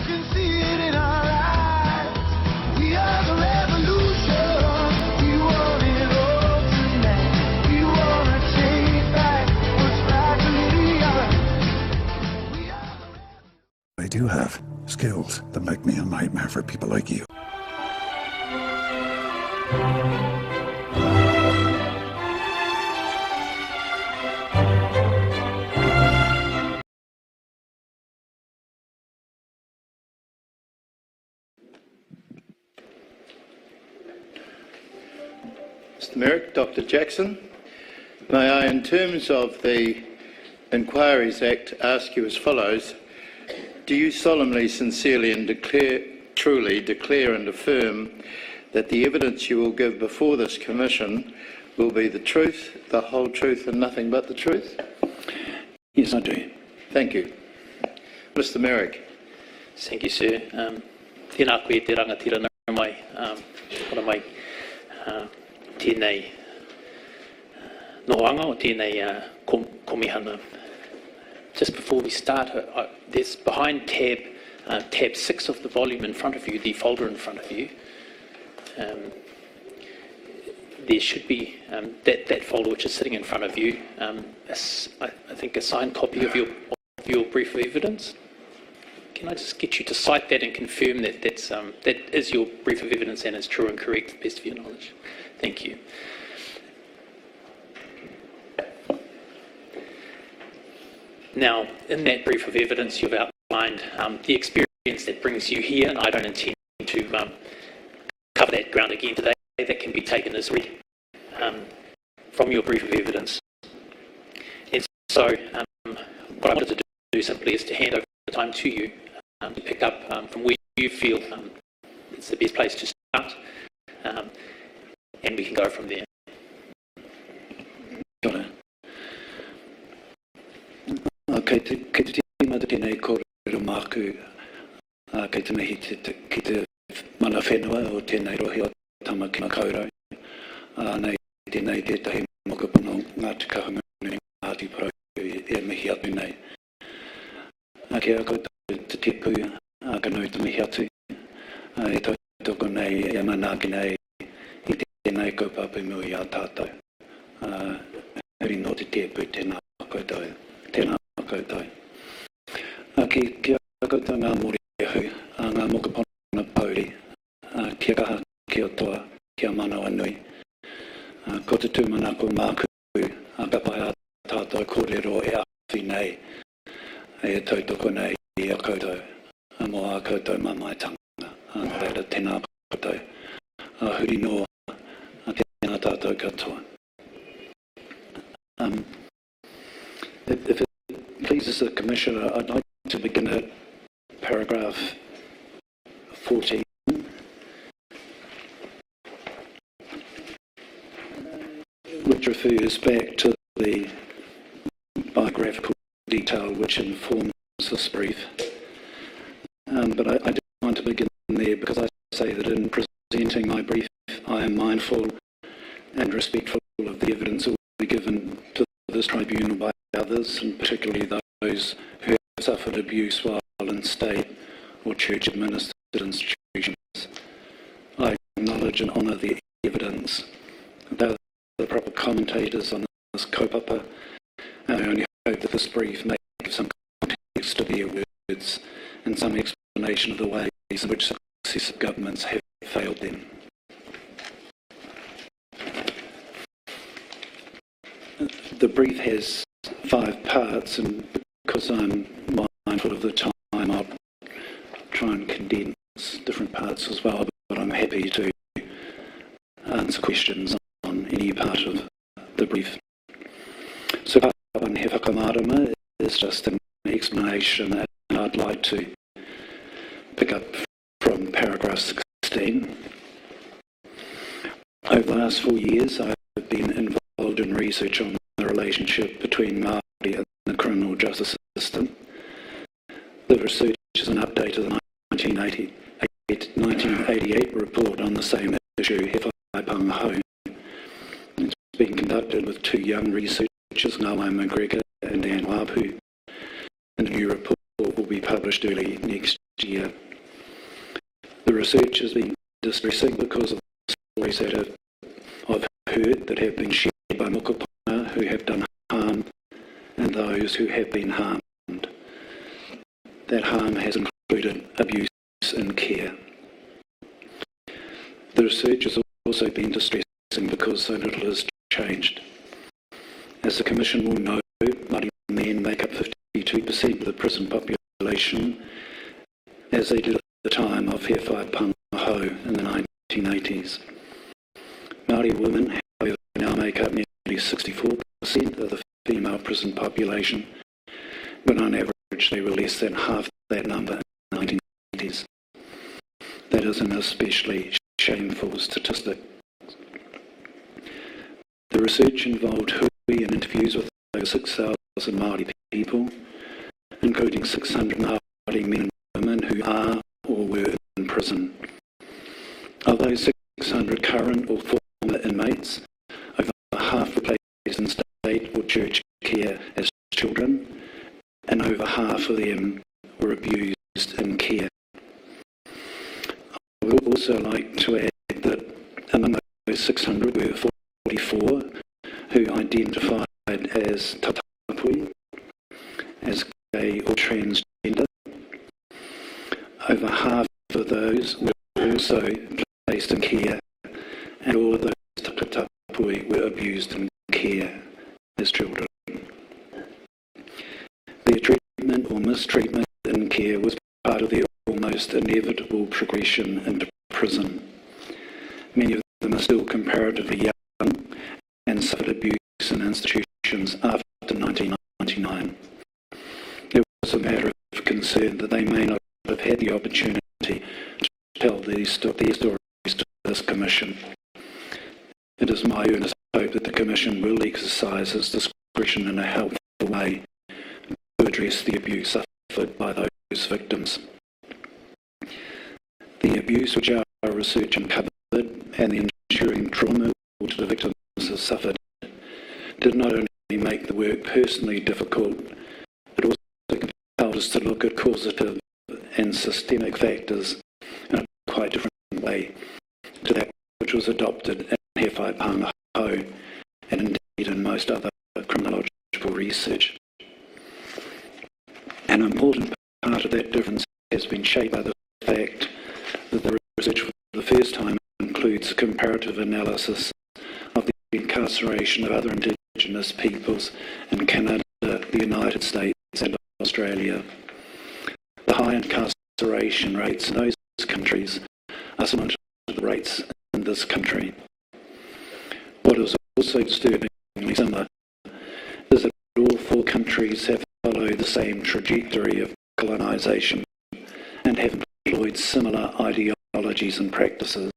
can see it in our eyes. We are the revolution. We want it all tonight. We want to take back what's rightfully ours. We are the revolution. I do have skills that make me a nightmare for people like you. Mr. Merrick, Dr. Jackson, may I, in terms of the Inquiries Act, ask you as follows. Do you solemnly, sincerely and truly declare and affirm that the evidence you will give before this Commission will be the truth, the whole truth and nothing but the truth? Yes, I do. Thank you. Mr. Merrick. Thank you, sir. Tēnā koe te rangatira nau mai, ora mai, tēnei noanga o tēnei komihana. Just before we start, there's behind tab 6 of the volume in front of you, the folder in front of you. There should be that folder which is sitting in front of you. I think a signed copy of your brief of evidence. Can I just get you to cite that and confirm that that is your brief of evidence and is true and correct, to the best of your knowledge? Thank you. Now, in that brief of evidence, you've outlined the experience that brings you here, and I don't intend to cover that ground again today. That can be taken as read from your brief of evidence. And so, what I wanted to do simply is to hand over the time to you to pick up from where you feel it's the best place to start, and we can go from there. Got it. Kei te tīma te tēnei kōrero māku, kei te mihi ki te mana whenua o tēnei rohi o tama ki makaurau. Nei tēnei tētahi mokapono Ngāti Kahanga Ngāti Parau e mihi atu nei. Kia koutou te tipu, ka nui te mihi atu. E tautoko nei e manaki nei I tēnei kaupapa mui a tātou. Huri no te tipu tēnā koutou. Tēnā koutou. Kia koutou ngā moriahu, ngā mokapona pauri, kia kaha, kia toa, kia mana anui. Ko te tūmanako māku, ka pai a tātou kōrero e awhi nei, e tautoko nei I a koutou, mō a koutou mamaitanga, reira tēnā koutou. Huri no, tēnā tātou katoa. If it pleases the Commissioner, I'd like to begin at paragraph 14. Which refers back to the biographical detail which informs this brief. But I do want to begin there because I say that in presenting my brief, I am mindful and respectful of the evidence that will be given to this tribunal by others, and particularly those who have suffered abuse while in state or church administered institutions. I acknowledge and honour the evidence. They're the proper commentators on this kaupapa, and I only hope that this brief may give some context to their words and some explanation of the ways in which successive governments have failed them. The brief has 5 parts, and because I'm mindful of the time, I'll try and condense different parts as well, but I'm happy to answer questions on any part of the brief. So part 1, he whakamarama, is just an explanation, and I'd like to pick up from paragraph 16. Over the last 4 years, I've been involved in research on the relationship between Māori and the criminal justice system. The research is an update of the 1988 report on the same issue, He Whaipaanga Hou. It's being conducted with 2 young researchers, Ngāwai McGregor and Anne Wapu, and a new report will be published early next year. The research has been distressing because of the stories that I've heard that have been shared by mokopuna who have done harm and those who have been harmed. That harm has included abuse and care. The research has also been distressing because so little has changed. As the Commission will know, Māori men make up 52% of the prison population, as they did at the time of He Whai Pāngaho in the 1980s. Māori women, however, now make up nearly 64% of the female prison population, but on average they were less than half that number in the 1980s. That is an especially shameful statistic. The research involved hui and interviews with over 6,000 Māori people, including 600 Māori men and women who are or were in prison. Of those 600 current or former inmates, over half were placed in state or church care as children, and over half of them were abused in care. I would also like to add that among those 600 were 44 who identified as tatapui, as gay or transgender. Over half of those were also placed in care, and all of those tatapui were abused in care as children. Their treatment or mistreatment in care was part of their almost inevitable progression into prison. Many of them are still comparatively young and suffered abuse in institutions after 1999. It was a matter of concern that they may not have had the opportunity to tell their stories to this Commission. It is my earnest hope that the Commission will exercise its discretion in a helpful way to address the abuse suffered by those victims. The abuse which our research uncovered and the ensuing trauma which the victims have suffered did not only make the work personally difficult, it also compelled us to look at causative and systemic factors in a quite different way to that which was adopted in He Whai Pāngaho and indeed in most other criminological research. An important part of that difference has been shaped by the fact that the research for the first time includes comparative analysis of the incarceration of other Indigenous peoples in Canada, the United States and Australia. The high incarceration rates in those countries are similar to the rates in this country. What is also disturbingly similar is that all four countries have followed the same trajectory of colonisation and have employed similar ideologies and practices.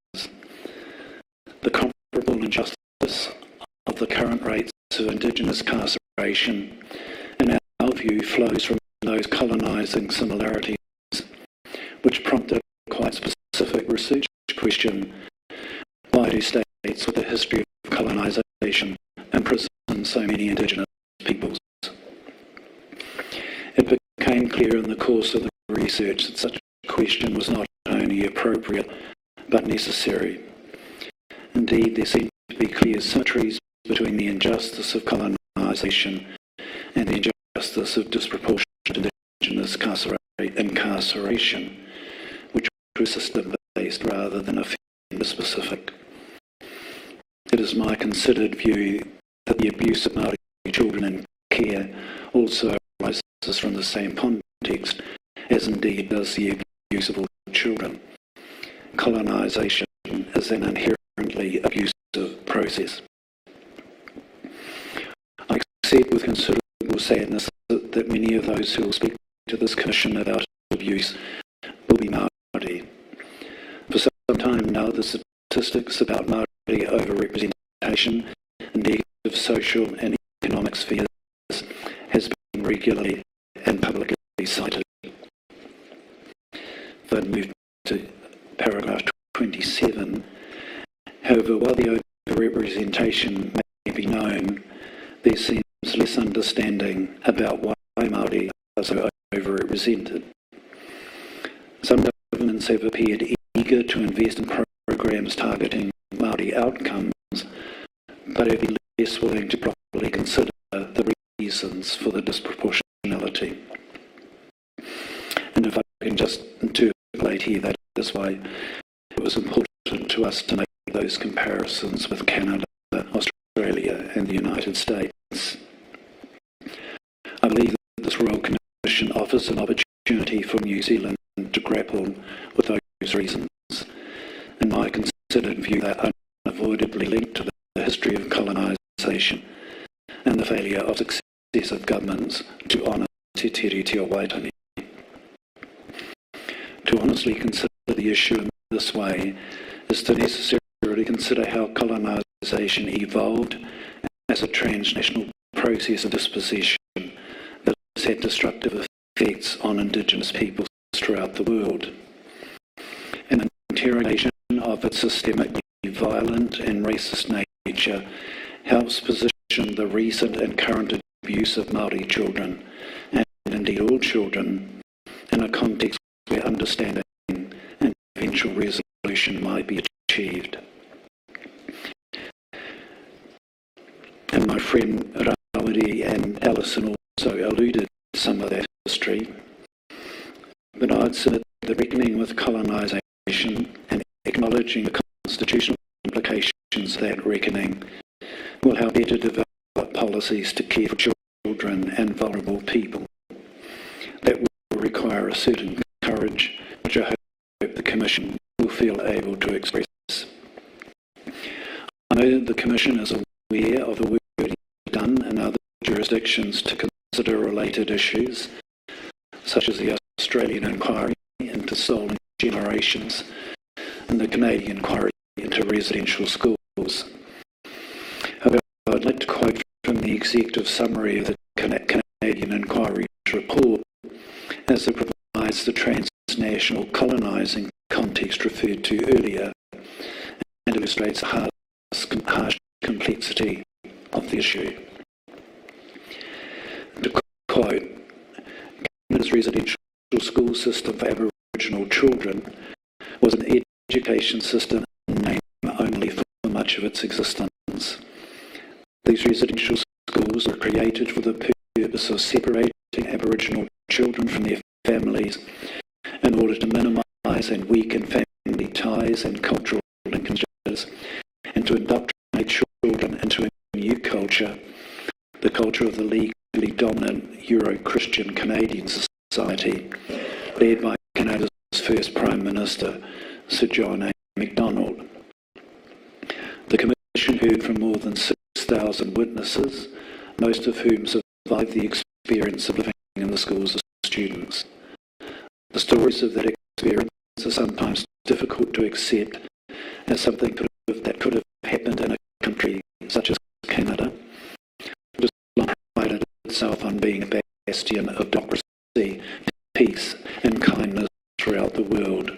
The comparable injustice of the current rates of Indigenous incarceration, in our view, flows from those colonising similarities, which prompted a quite specific research question: why do states with a history of colonisation imprison so many Indigenous peoples? It became clear in the course of the research that such a question was not only appropriate but necessary. Indeed, there seemed to be clear symmetries between the injustice of colonisation and the injustice of disproportionate Indigenous incarceration, which was system-based rather than offender-specific. It is my considered view that the abuse of Māori children in care also arises from the same context, as indeed does the abuse of all children. Colonisation is an inherently abusive process. I accept with considerable sadness that many of those who will speak to this Commission about abuse will be Māori. For some time now, the statistics about Māori overrepresentation in negative social and economic spheres has been regularly and publicly cited. If I move to paragraph 27, however, while the overrepresentation may be known, there seems less understanding about why Māori are so overrepresented. Some governments have appeared eager to invest in programs targeting Māori outcomes, but have been less willing to properly consider the reasons for the disproportionality. And if I can just interpolate here, that is why it was important to us to make those comparisons with Canada, Australia and the United States. I believe that this Royal Commission offers an opportunity for New Zealand to grapple with those reasons. In my considered view, they are unavoidably linked to the history of colonisation and the failure of successive governments to honour Te Tere Te Waitangi. To honestly consider the issue in this way is to necessarily consider how colonisation evolved as a transnational process of dispossession that has had destructive effects on Indigenous peoples throughout the world. An interrogation of its systemically violent and racist nature helps position the recent and current abuse of Māori children, and indeed all children, in a context where understanding and eventual resolution might be achieved. And my friend Rawiri and Alison also alluded to some of that history, but I'd submit that reckoning with colonisation and acknowledging the constitutional implications of that reckoning will help better develop policies to care for children and vulnerable people. That will require a certain courage, which I hope the Commission will feel able to express. I know that the Commission is aware of the work done in other jurisdictions to consider related issues, such as the Australian inquiry into stolen generations and the Canadian inquiry into residential schools. However, I'd like to quote from the executive summary of the Canadian inquiry's report, as it provides the transnational colonising context referred to earlier and illustrates the harsh complexity of the issue. To quote, Canada's residential school system for Aboriginal children was an education system in name only for much of its existence. These residential schools were created for the purpose of separating Aboriginal children from their families in order to minimise and weaken family ties and cultural linkages, and to indoctrinate children into a new culture, the culture of the legally dominant Euro-Christian Canadian society, led by Canada's first Prime Minister, Sir John A. Macdonald. The Commission heard from more than 6,000 witnesses, most of whom survived the experience of living in the schools as students. The stories of that experience are sometimes difficult to accept as something that could have happened in a country such as Canada, which has long prided itself on being a bastion of democracy, peace and kindness throughout the world.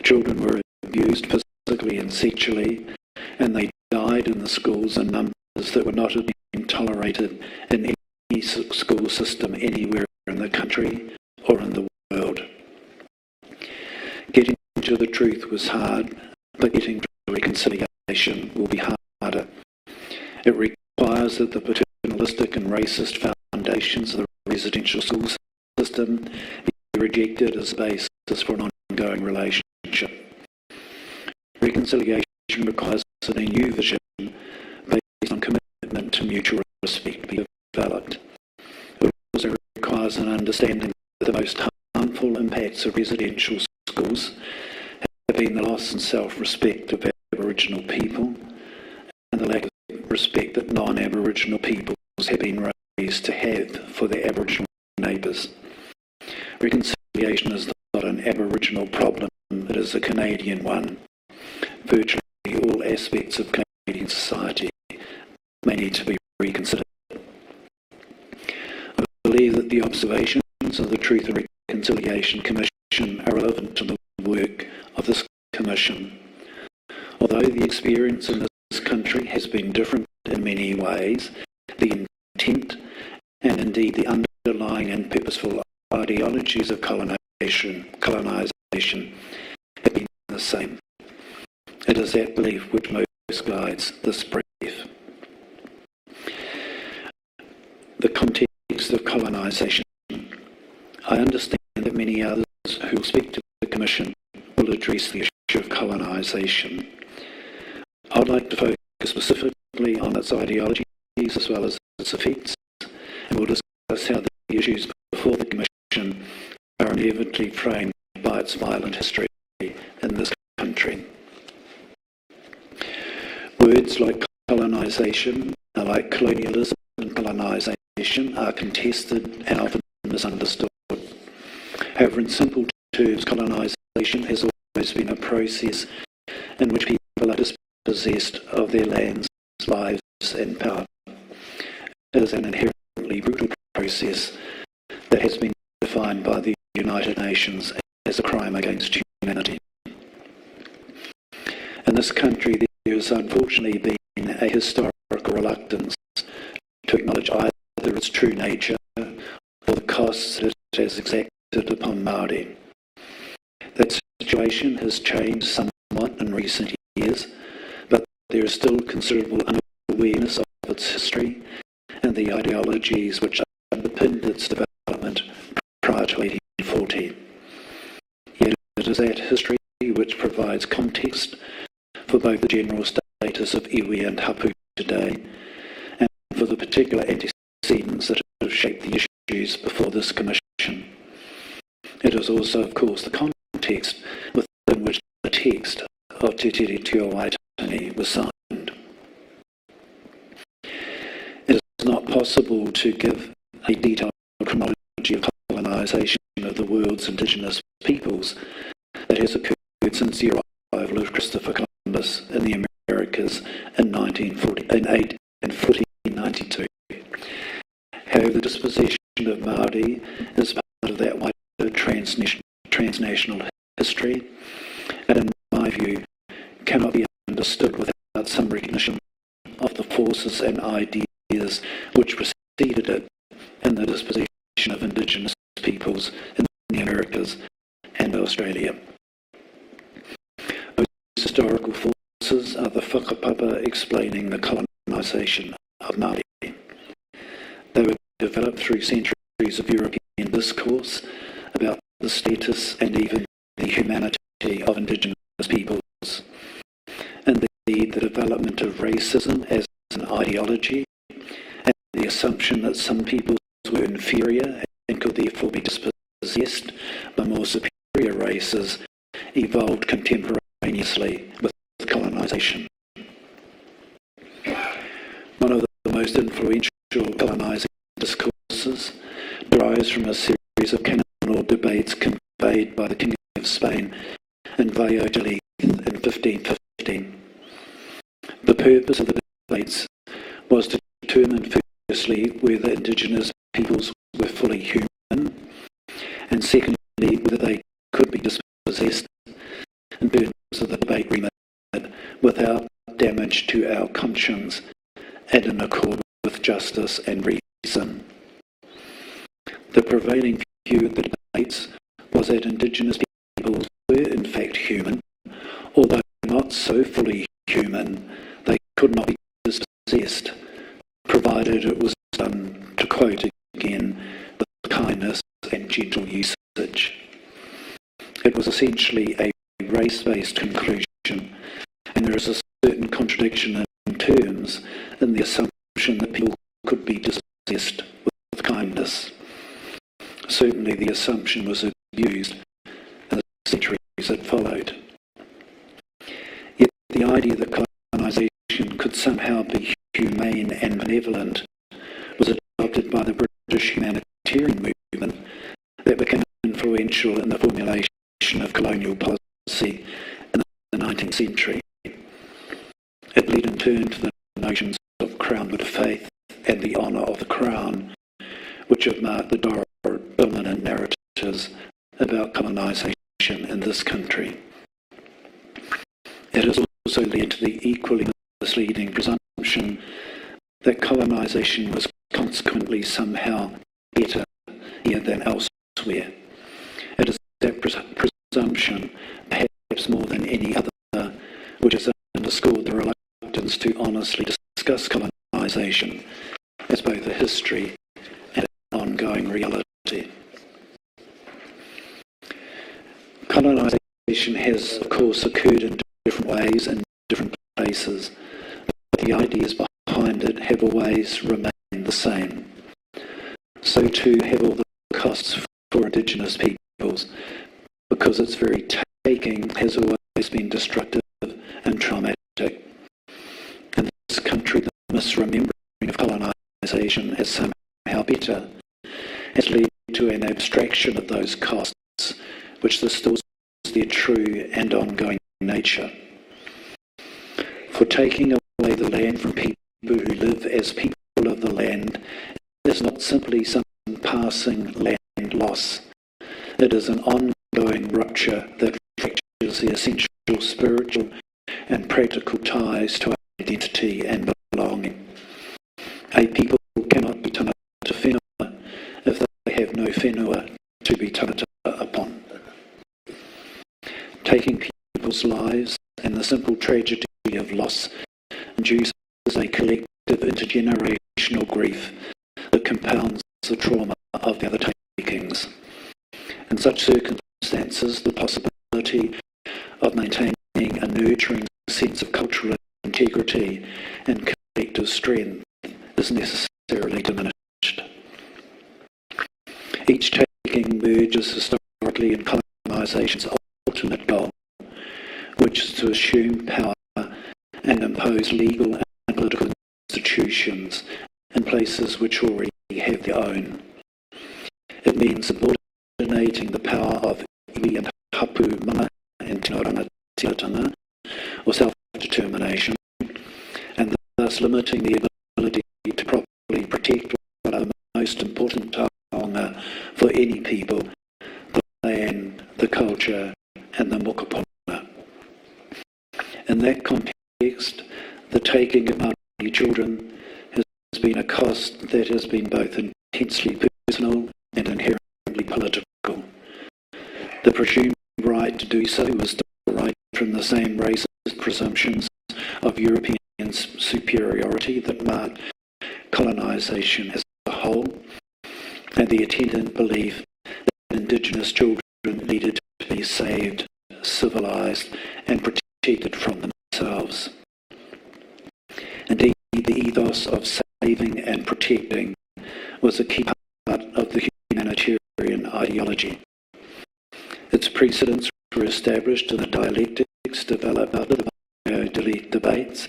Children were abused physically and sexually, and they died in the schools in numbers that would not have been tolerated in any school system anywhere in the country or in the world. Getting to the truth was hard, but getting to reconciliation will be harder. It requires that the paternalistic and racist foundations of the residential school system be rejected as a basis for an ongoing relationship. Reconciliation requires that a new vision based on commitment to mutual respect be developed. It also requires an understanding that the most harmful impacts of residential schools have been the loss and self-respect of Aboriginal people and the lack of respect that non-Aboriginal peoples have been raised to have for their Aboriginal neighbours. Reconciliation is not an Aboriginal problem, it is a Canadian one. Virtually all aspects of Canadian society may need to be reconsidered. I believe that the observations of the Truth and Reconciliation Commission are relevant to the work of this Commission. Although the experience in this country has been different in many ways, the intent and indeed the underlying and purposeful ideologies of colonisation colonisation have been the same. It is that belief which most guides this brief. The context of colonisation. I understand that many others who will speak to the Commission will address the issue of colonisation. I would like to focus specifically on its ideologies as well as its effects, and we'll discuss how the issues before the Commission are inevitably framed by its violent history in this country. Words like colonisation, like colonialism and colonisation, are contested and often misunderstood. However, in simple terms, colonisation has always been a process in which people are dispossessed of their lands, lives and power. It is an inherently brutal process that has been defined by the United Nations as a crime against humanity. In this country, there has unfortunately been a historical reluctance to acknowledge either its true nature or the costs that it has exacted upon Māori. That situation has changed somewhat in recent years, but there is still considerable unawareness of its history and the ideologies which underpinned its development prior to 1840. Yet it is that history which provides context for both the general status of iwi and hapu today and for the particular antecedents that have shaped the issues before this Commission. It is also, of course, the context within which the text of Te Tere Tio Waitangi was signed. It is not possible to give a detailed chronology of colonisation of the world's indigenous peoples that has occurred since the arrival of Christopher Columbus in the Americas in 1492. However, the dispossession of Māori is part of that wider transnational history, and in my view, cannot be understood without some recognition of the forces and ideas which preceded it in the dispossession of indigenous peoples in the Americas and Australia. Those historical forces are the whakapapa explaining the colonisation of Māori. They were developed through centuries of European discourse about the status and even the humanity of indigenous peoples. Indeed, the development of racism as an ideology and the assumption that some peoples were inferior and could therefore be dispossessed by more superior races evolved contemporaneously with colonisation. One of the most influential colonising discourses derives from a series of canonical debates conveyed by the King of Spain in Valladolid in 1515. The purpose of the debates was to determine firstly whether indigenous peoples were fully human, and secondly whether they could be dispossessed in terms of the debate remit without damage to our conscience and in accord with justice and reason. The prevailing view of the debates was that indigenous peoples were in fact human, although not so fully human, they could not be dispossessed, provided it was done, to quote again, with kindness and gentle usage. It was essentially a race-based conclusion, and there is a certain contradiction in terms in the assumption that people could be dispossessed with kindness. Certainly the assumption was abused in the centuries that followed. Yet the idea that colonisation could somehow be humane and benevolent was adopted by the British humanitarian movement that became influential in the formulation of colonial policy in the 19th century. It led in turn to the notions of crownward faith and the honour of the crown, which have marked the dominant narratives about colonisation in this country. It has also led to the equally misleading presumption that colonisation was consequently somehow better here than elsewhere. It is to honestly discuss colonisation as both a history and an ongoing reality. Colonisation has, of course, occurred in different ways in different places, but the ideas behind it have always remained the same. So too have all the costs for Indigenous peoples, because its very taking has always been destructive and traumatic. In this country, the misremembering of colonisation as somehow better has led to an abstraction of those costs, which distorts their true and ongoing nature. For taking away the land from people who live as people of the land is not simply some passing land loss. It is an ongoing rupture that fractures the essential spiritual and practical ties to identity and belonging. A people cannot be tangata whenua if they have no whenua to be tangata upon. Taking people's lives and the simple tragedy of loss induces a collective intergenerational grief that compounds the trauma of the other takings. In such circumstances, the possibility of maintaining a nurturing sense of cultural integrity and collective strength is necessarily diminished. Each taking merges historically in colonisation's ultimate goal, which is to assume power and impose legal and political institutions in places which already have their own. It means subordinating the power of iwi and hapu mana and tino rangatiratanga, or self-determination, and thus limiting the ability to properly protect what are the most important taonga for any people, the land, the culture, and the mokopuna. In that context, the taking of Māori children has been a cost that has been both intensely personal and inherently political. The presumed right to do so was derived from the same racist presumptions of European superiority that marked colonisation as a whole, and the attendant belief that Indigenous children needed to be saved, civilised, and protected from themselves. Indeed, the ethos of saving and protecting was a key part of the humanitarian ideology. Its precedents were established in the dialectics developed out of the debates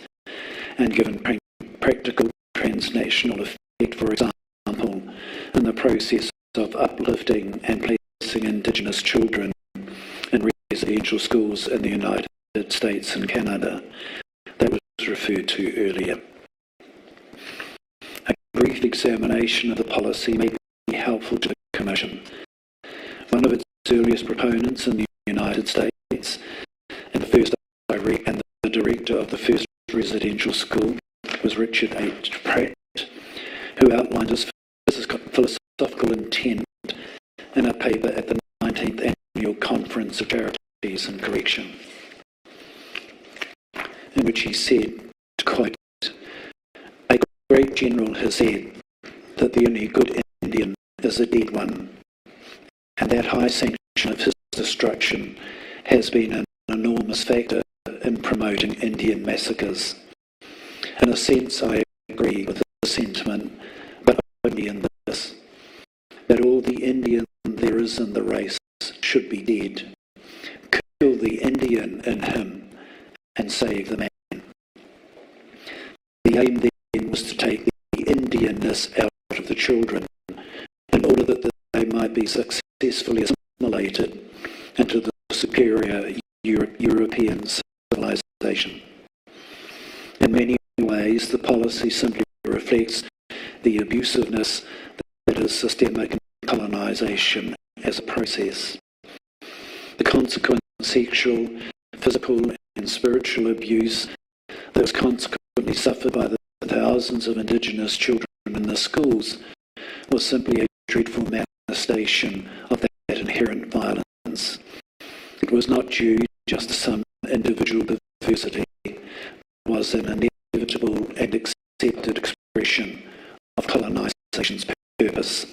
and given practical transnational effect, for example, in the process of uplifting and placing Indigenous children in residential schools in the United States and Canada that was referred to earlier. A brief examination of the policy may be helpful to the Commission. One of its earliest proponents in the United States and the director of the first residential school was Richard H. Pratt, who outlined his philosophical intent in a paper at the 19th Annual Conference of Charities and Correction, in which he said, to quote, "A great general has said that the only good Indian is a dead one, and that high sanction of his destruction has been an enormous factor in promoting Indian massacres. In a sense, I agree with the sentiment, but only in this, that all the Indian there is in the race should be dead. Kill the Indian in him and save the man." The aim then was to take the Indianness out of the children in order that they might be successfully assimilated into the superior European civilization. In many ways, the policy simply reflects the abusiveness that is systemic colonization as a process. The consequent sexual, physical, and spiritual abuse that was consequently suffered by the thousands of Indigenous children in the schools was simply a dreadful manifestation of that inherent violence. It was not due just to some individual diversity. It was an inevitable inevitable and accepted expression of colonisation's purpose.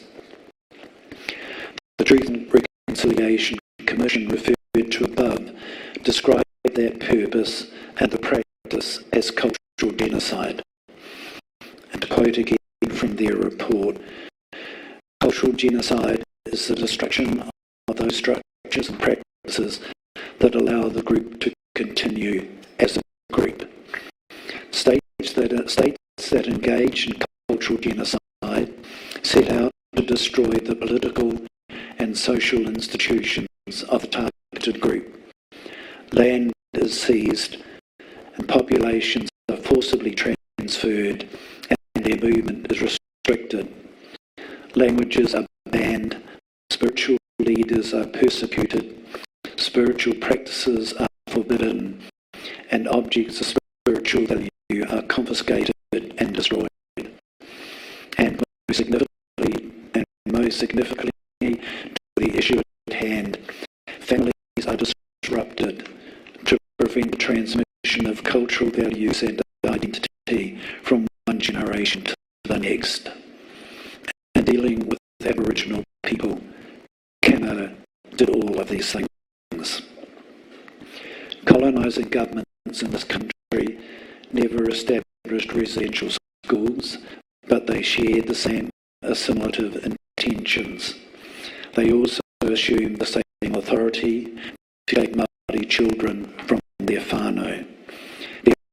The Truth and Reconciliation Commission referred to above described that purpose and the practice as cultural genocide. And to quote again from their report, cultural genocide is the destruction of those structures and practices that allow the group to continue as a group. States that engage in cultural genocide set out to destroy the political and social institutions of the targeted group. Land is seized and populations are forcibly transferred and their movement is restricted. Languages are banned, spiritual leaders are persecuted, spiritual practices are forbidden, and objects of spiritual value are confiscated and destroyed. And most significantly, to the issue at hand, families are disrupted to prevent the transmission of cultural values and identity from one generation to the next. And dealing with Aboriginal people, Canada did all of these things. Colonising governments in this country never established residential schools, but they shared the same assimilative intentions. They also assumed the same authority to take Māori children from their whānau.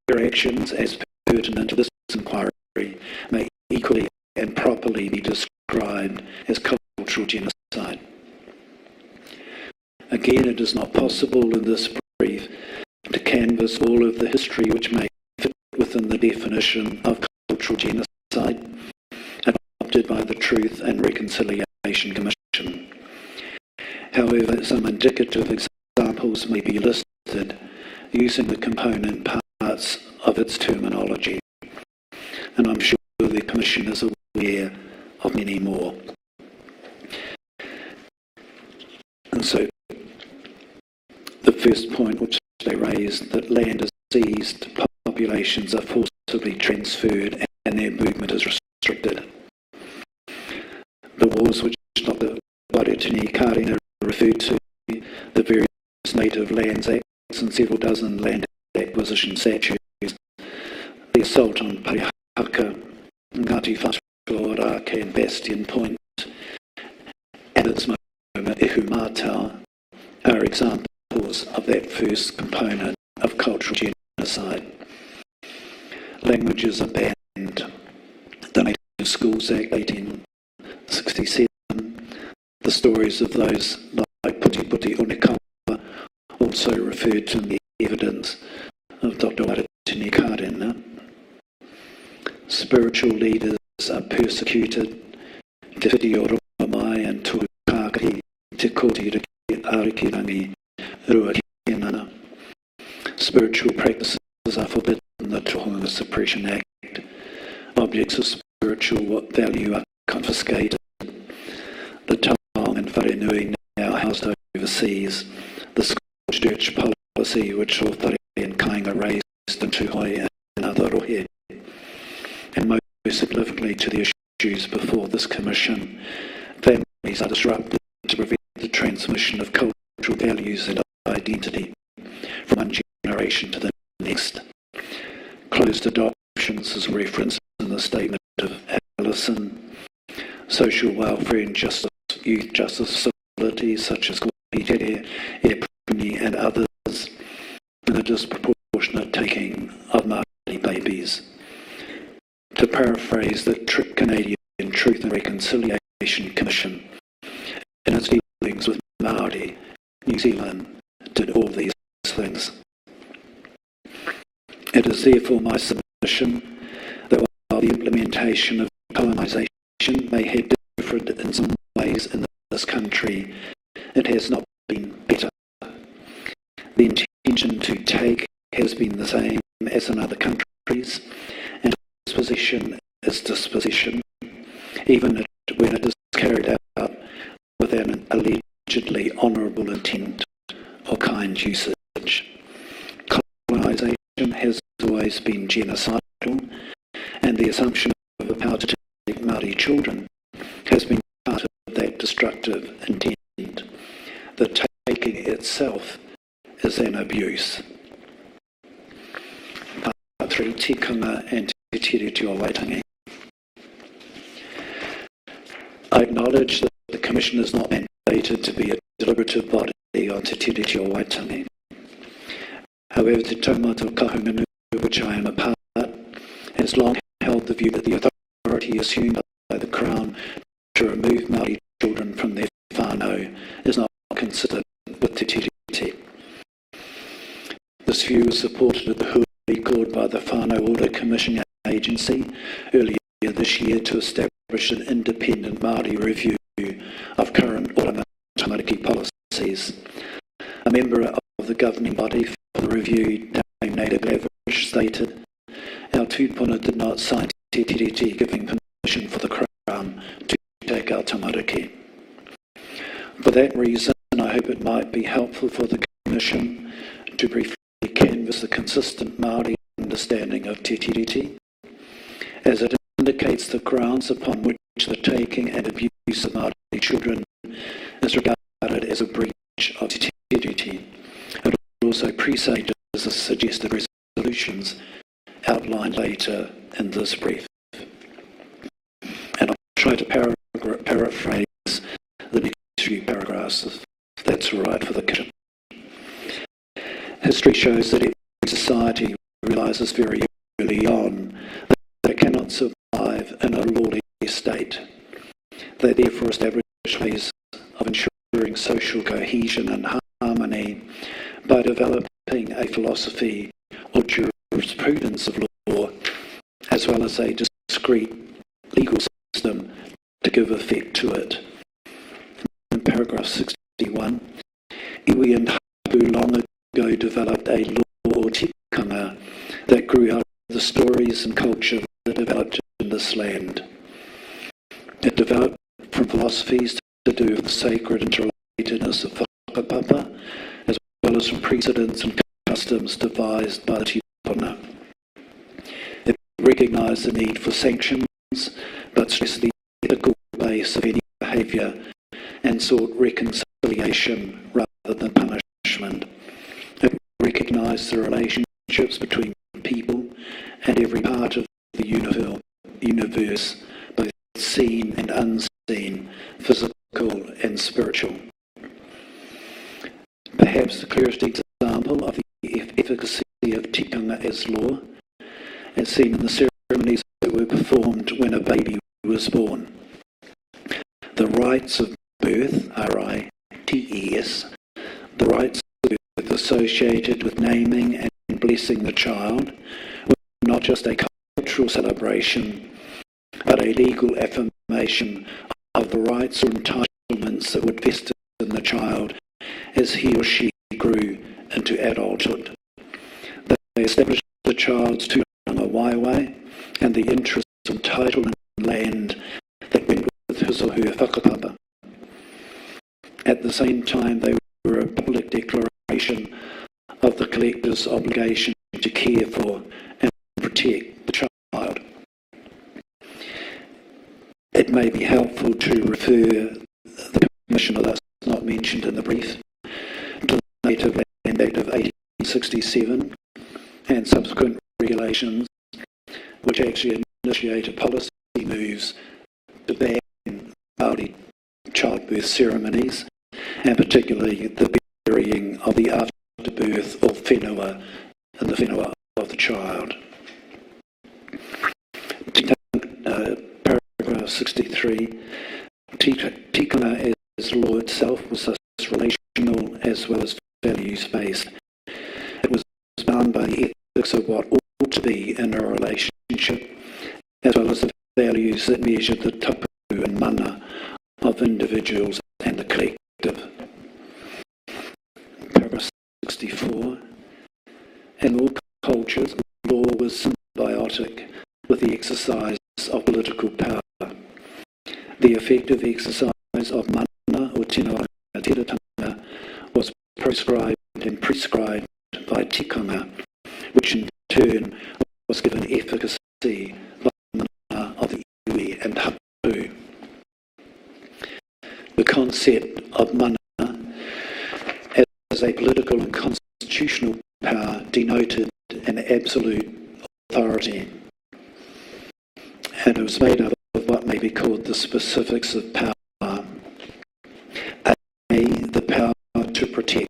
Their actions, as pertinent to this inquiry, may equally and properly be described as cultural genocide. Again, it is not possible in this brief to canvass all of the history which may fit within the definition of cultural genocide adopted by the Truth and Reconciliation Commission. However, some indicative examples may be listed using the component parts of its terminology, and I'm sure the Commission is aware of many more. And so, the first point which they raised, that land is seized, populations are forcibly transferred, and their movement is restricted. The wars which Dr. Waretini Karina referred to, the various Native Lands Acts and several dozen land acquisition statutes, the assault on Parihaka, Ngāti Whātua Ōrākei and Bastion Point, and its moment Ehumātao, are examples of that first component of cultural genocide. Languages are banned. The Native Schools Act 1867, the stories of those like Puti Puti Unekawa, also referred to in the evidence of Dr. Waretini Karina. Spiritual leaders are persecuted. Te whiti o Romamai and Tuhukākari, Te Koti Riki Arikirangi, Ruakinana. Spiritual practices are forbidden in the Tohunga Suppression Act. Objects of spiritual value are confiscated. The Taong and Wharenui now housed overseas. The Scottish Church policy which Othari and Kainga raised in Tuhoi and other rohe. And most significantly to the issues before this Commission, families are disrupted to prevent the transmission of cultural values and identity from one generation to the next. Closed adoptions is referenced in the statement of Allison. Social welfare and justice, youth justice facilities such as Koitere, Epuni and others, and the disproportionate taking of Māori babies. To paraphrase the Canadian Truth and Reconciliation Commission, in its dealings with Māori, New Zealand did all these things. It is therefore my submission that while the implementation of colonisation may have differed in some ways in this country, it has not been better. The intention to take has been the same as in other countries, and disposition is disposition, even when it is carried out with an allegedly honourable intent or kind usage. Colonisation has always been genocidal, the assumption of the power to take Māori children has been part of that destructive intent. The taking itself is an abuse. Part 3, tikanga and te tiriti o Waitangi. I acknowledge that the Commission is not mandated to be a deliberative body on te tiriti o Waitangi. However, Te Taumata Kahungunu, which I am a part, has long held the view that the authority assumed by the Crown to remove Māori children from their whānau is not consistent with te tiriti. This view was supported at the hui called by the Whānau Order Commissioning Agency earlier this year to establish an independent Māori review of current oranga tamariki policies. A member of the governing body for the review, Dame Native Lavish, stated, "Our tūpuna did not sign te tiriti giving permission for the Crown to take our tamariki." For that reason, I hope it might be helpful for the Commission to briefly canvass the consistent Māori understanding of te tiriti, as it indicates the grounds upon which the taking and abuse of Māori children is regarded as a breach of te tiriti. It also presages the suggested resolutions outlined later in this brief. And I'll try to paraphrase the next few paragraphs, if that's all right for the Commission. History shows that every society realises very early on that it cannot survive in a lawless state. They therefore establish ways of ensuring social cohesion and harmony by developing a philosophy or jurisprudence of law, as well as a discrete legal system to give effect to it. In paragraph 61, iwi and Hapu long ago developed a law or tikanga that grew out of the stories and culture that developed in this land. It developed from philosophies to do with the sacred interrelatedness of whakapapa, as well as from precedents and customs devised by the tūpuna. It recognised the need for sanctions, but stressed the ethical base of any behaviour and sought reconciliation rather than punishment. It recognised the relationships between people and every part of the universe, both seen and unseen, physical and spiritual. Perhaps the clearest example of the efficacy of tikanga as law is seen in the ceremonies that were performed when a baby was born. The rites of birth, R-I-T-E-S, the rites of birth associated with naming and blessing the child were not just a cultural celebration, but a legal affirmation of the rights or entitlements that would vest in the child as he or she grew into adulthood. They established the child's tūranga waiwai and the interest in title and land that went with his or her whakapapa. At the same time, they were a public declaration of the collector's obligation to care for and protect the child. It may be helpful to refer the Commission, that's not mentioned in the brief, to the Native Land Act of 1867 and subsequent regulations, which actually initiated policy moves to ban Māori childbirth ceremonies, and particularly the burying of the afterbirth or whenua in the whenua of the child. Paragraph 63, tikanga as law itself was thus relational as well as values-based. It was bound by the ethics of what ought to be in a relationship, as well as the values that measured the tapu and mana of individuals and the collective. Paragraph 64. In all cultures, law was symbiotic with the exercise of political power. The effective exercise of mana or tino tiratanga was prescribed by tikanga, which in turn was given efficacy by and hapu. The concept of mana as a political and constitutional power denoted an absolute authority, and it was made up of what may be called the specifics of power. A, the power to protect.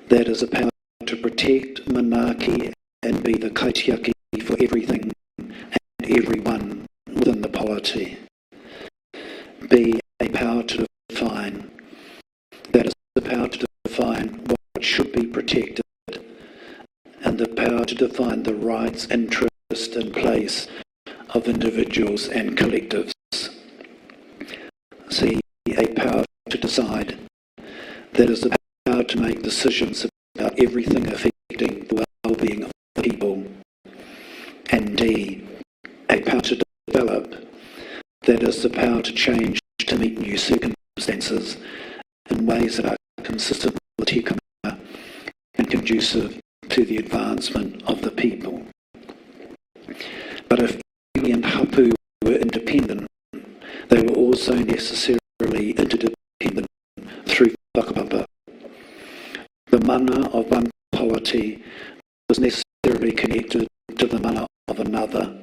That is a power to protect monarchy and be the kaitiaki for everything and everyone within the polity. B, a power to define. That is the power to define what should be protected and the power to define the rights, interest and place of individuals and collectives. C, a power to decide. That is the power to make decisions about everything affecting the well-being of the people. And D, a power to develop. That is the power to change to meet new circumstances in ways that are consistent with tikanga and conducive to the advancement of the people. But if iwi and hapu were independent, they were also necessarily interdependent through whakapapa. The mana of one polity was necessarily connected to the mana of another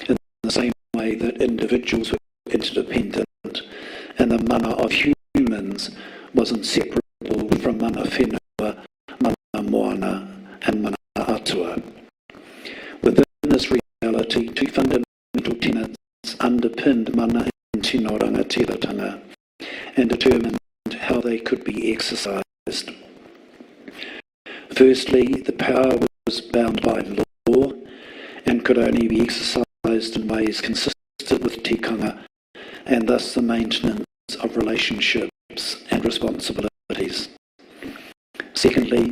in the same way that individuals were interdependent, and the mana of humans was inseparable from mana whenua, mana Moana, and mana atua. Within this reality, two fundamental tenets underpinned mana and tino rangatiratanga and determined how they could be exercised. Firstly, the power was bound by law and could only be exercised in ways consistent with tikanga and thus the maintenance of relationships and responsibilities. Secondly,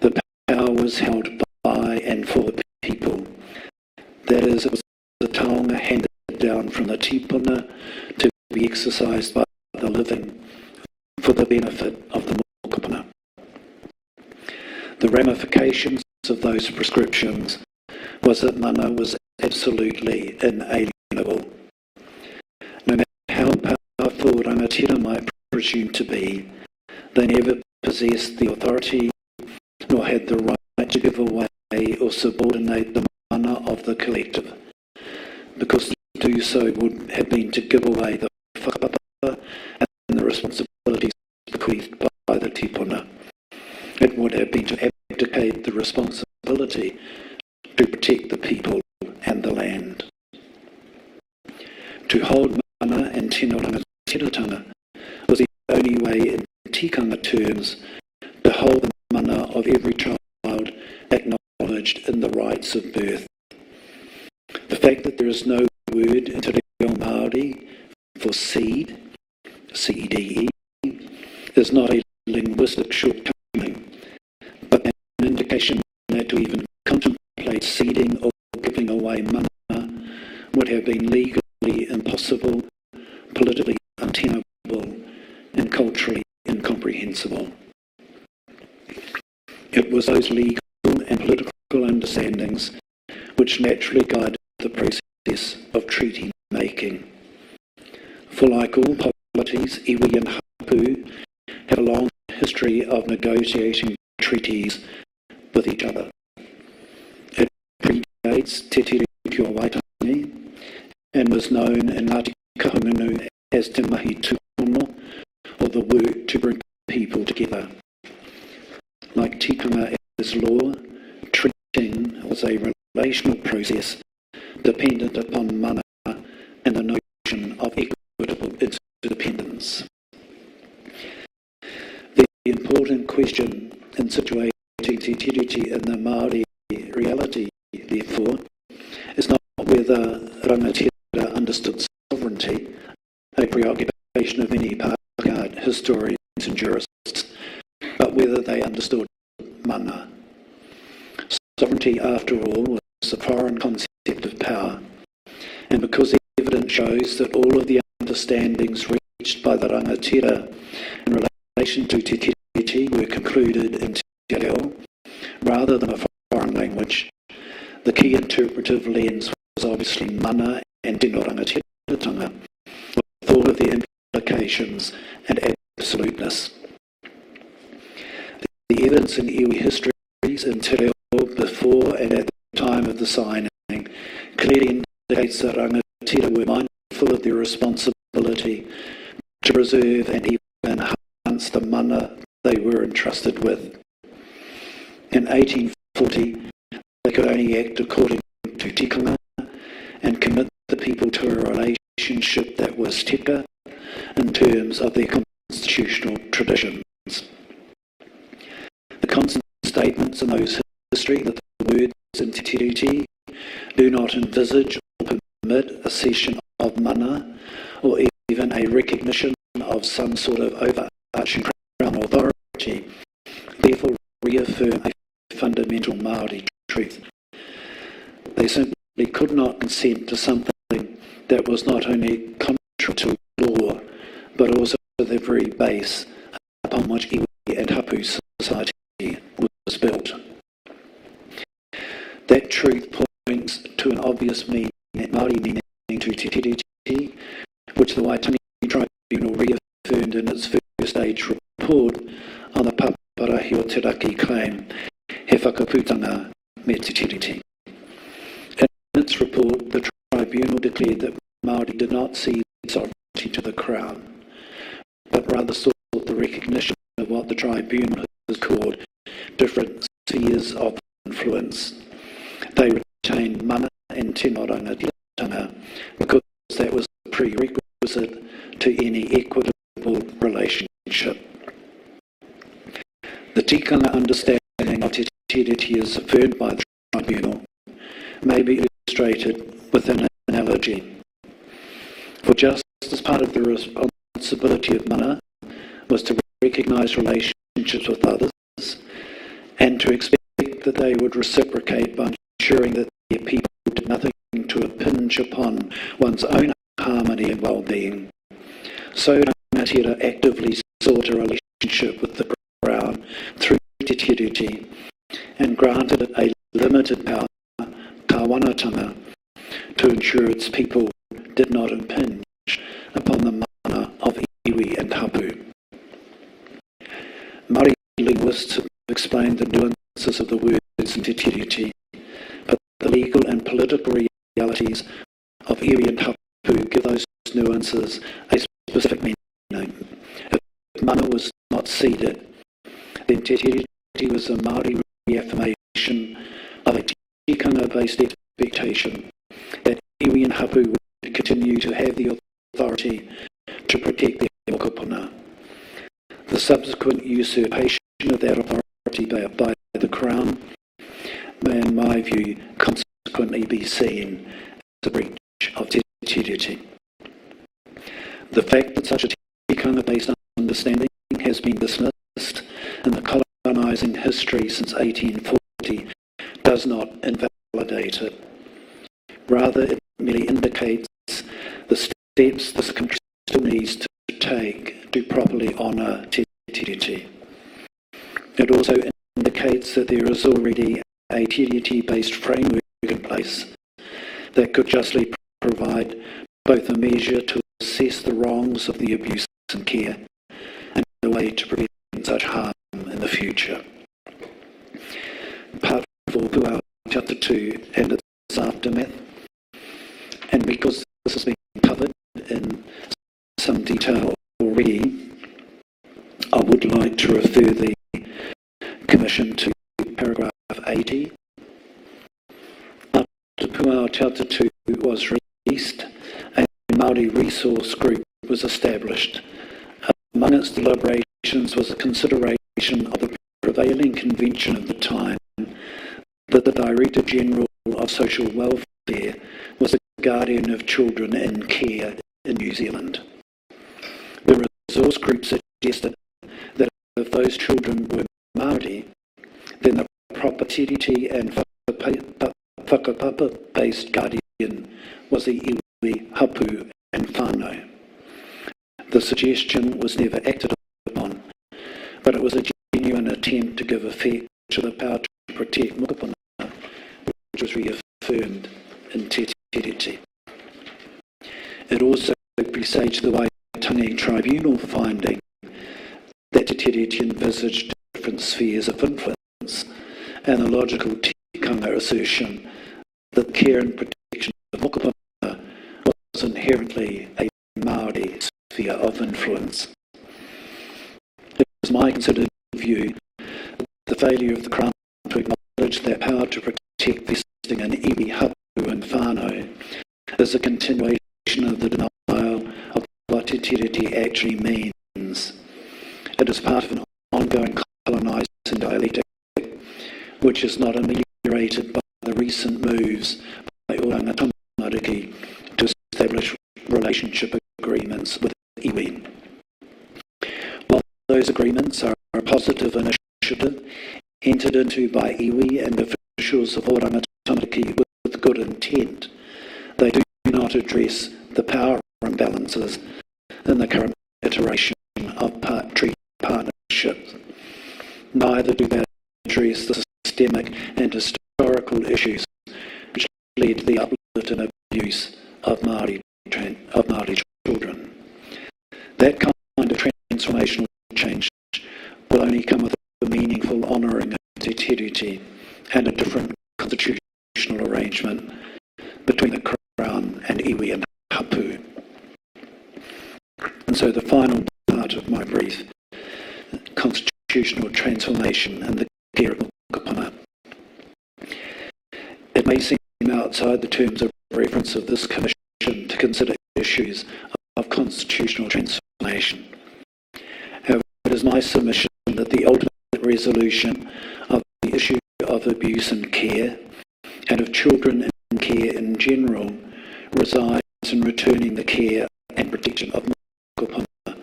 the power was held by and for the people. That is, it was the taonga handed down from the tipuna to be exercised by the living for the benefit of the mokopuna. The ramifications of those prescriptions was that mana was absolutely inalienable. No matter how powerful rangatira might presume to be, they never possessed the authority nor had the right to give away or subordinate the mana of the collective, because to do so would have been to give away the whakapapa and the responsibilities bequeathed by the tipuna. It would have been to abdicate the responsibility to protect the people and the land. To hold mana and tino rangatiratanga was the only way in tikanga terms to hold the mana of every child acknowledged in the rights of birth. The fact that there is no word in Te Reo Māori for seed, C-E-D-E, is not a linguistic shortcoming, but an indication that to even contemplate seeding or giving away mana would have been legally impossible, politically untenable, and culturally incomprehensible. It was those legal and political understandings which naturally guided the process of treaty making. For like all polities, iwi and hapu have a long history of negotiating treaties with each other. It predates Te Tiriti o Waitangi and was known in Ngāti Kahungunu as Te Mahi Tūpono, or the work to bring people together. Like tikanga as law, treating was a relational process dependent upon mana and the notion of equitable interdependence. The important question in situating Te Tiriti in the Māori reality, therefore, is not whether rangatira understood sovereignty, a preoccupation of many Pākehā historians and jurists, but whether they understood mana. Sovereignty, after all, was a foreign concept of power, and because the evidence shows that all of the understandings reached by the rangatira in relation to Te Tiriti were concluded in Te Reo, rather than a foreign language, the key interpretive lens obviously mana and tino rangatira, with all of the implications and absoluteness. The evidence in iwi histories in Te Reo before and at the time of the signing clearly indicates that rangatira were mindful of their responsibility to preserve and even enhance the mana they were entrusted with. In 1840, they could only act according to tikanga and commit the people to a relationship that was tika in terms of their constitutional traditions. The constant statements in those history that the words in Te Tiriti do not envisage or permit a cession of mana or even a recognition of some sort of overarching crown authority, therefore reaffirm a fundamental Māori truth. They simply could not consent to something that was not only contrary to law, but also the very base upon which iwi and hapu society was built. That truth points to an obvious Māori meaning to Te Tiriti, which the Waitangi Tribunal reaffirmed in its first stage report on the Paparahi o Te Raki claim, he whakaputanga me Te Tiriti. In its report, the tribunal declared that Māori did not cede sovereignty to the Crown, but rather sought the recognition of what the tribunal has called different spheres of influence. They retained mana and tino rangatira because that was a prerequisite to any equitable relationship. The tikanga understanding of Te Tiriti is affirmed by the tribunal may be illustrated with an analogy. For just as part of the responsibility of mana was to recognise relationships with others and to expect that they would reciprocate by ensuring that their people did nothing to impinge upon one's own harmony and well-being, so rangatira actively sought a relationship with the Crown through Te Tiriti and granted it a limited power, kāwanatanga, to ensure its people did not impinge upon the mana of iwi and hapu. Māori linguists have explained the nuances of the words in Te Tiriti, but the legal and political realities of iwi and hapu give those nuances a specific meaning. If mana was not ceded, then Te Tiriti was a Māori reaffirmation of a tikanga-based expectation that iwi and hapu would continue to have the authority to protect their mokopuna. The subsequent usurpation of that authority by the Crown may, in my view, consequently be seen as a breach of Te Tiriti. The fact that such a tikanga-based understanding has been dismissed in the colonising history since 1840 does not invalidate it. Rather, it merely indicates the steps this country still needs to take to properly honour Te Tiriti. It also indicates that there is already a Te Tiriti-based framework in place that could justly provide both a measure to assess the wrongs of the abuse and care and a way to prevent such harm in the future. Part 4, Puao Chapter 2 and its aftermath. And because this has been covered in some detail already, I would like to refer the Commission to paragraph 80. After Puao Chapter 2 was released, a Māori resource group was established. Among its deliberations was a consideration of the prevailing convention of the time that the Director General of Social Welfare was the guardian of children in care in New Zealand. The resource group suggested that if those children were Māori, then the proper tiriti and whakapapa-based guardian was the iwi, hapu and whānau. The suggestion was never acted upon, but it was a genuine attempt to give effect to the power to protect mokopuna, which was reaffirmed in Te tiriti. It also presaged the Waitangi Tribunal finding that Te Tiriti envisaged different spheres of influence, and the logical tikanga assertion that care and protection of mokopuna was inherently a Māori sphere of influence. It is my considered view that the failure of the Crown to acknowledge their power to protect vesting in iwi, hapu and whānau is a continuation of the denial of what Te Tiriti actually means. It is part of an ongoing colonising dialectic, which is not ameliorated by the recent moves by oranga tamariki to establish relationship agreements with iwi. While those agreements are a positive initiative entered into by iwi and officials of oranga tamariki with good intent, they do not address the power imbalances in the current iteration of treaty partnerships. Neither do they address the systemic and historical issues which led to the uplift and abuse of Māori children. That kind of transformational change will only come with a meaningful honouring of Te Tiriti and a different constitutional arrangement between the Crown and iwi and hapu. And so the final part of my brief, constitutional transformation and the care of mokopuna. It may seem outside the terms of reference of this commission to consider issues of constitutional transformation. However, it is my submission that the ultimate resolution of the issue of abuse and care, and of children in care in general, resides in returning the care and protection of mokopuna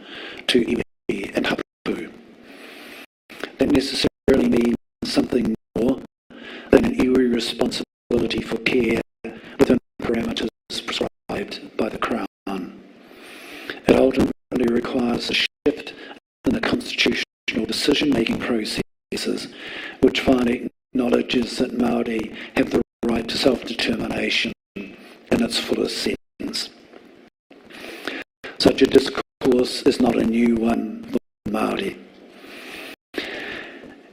to iwi and hapu. That necessarily means something more than an iwi responsibility for care within parameters prescribed by the Crown. It ultimately requires a shift in the constitutional decision-making processes, which finally acknowledges that Māori have the right to self-determination in its fullest sense. Such a discourse is not a new one for Māori.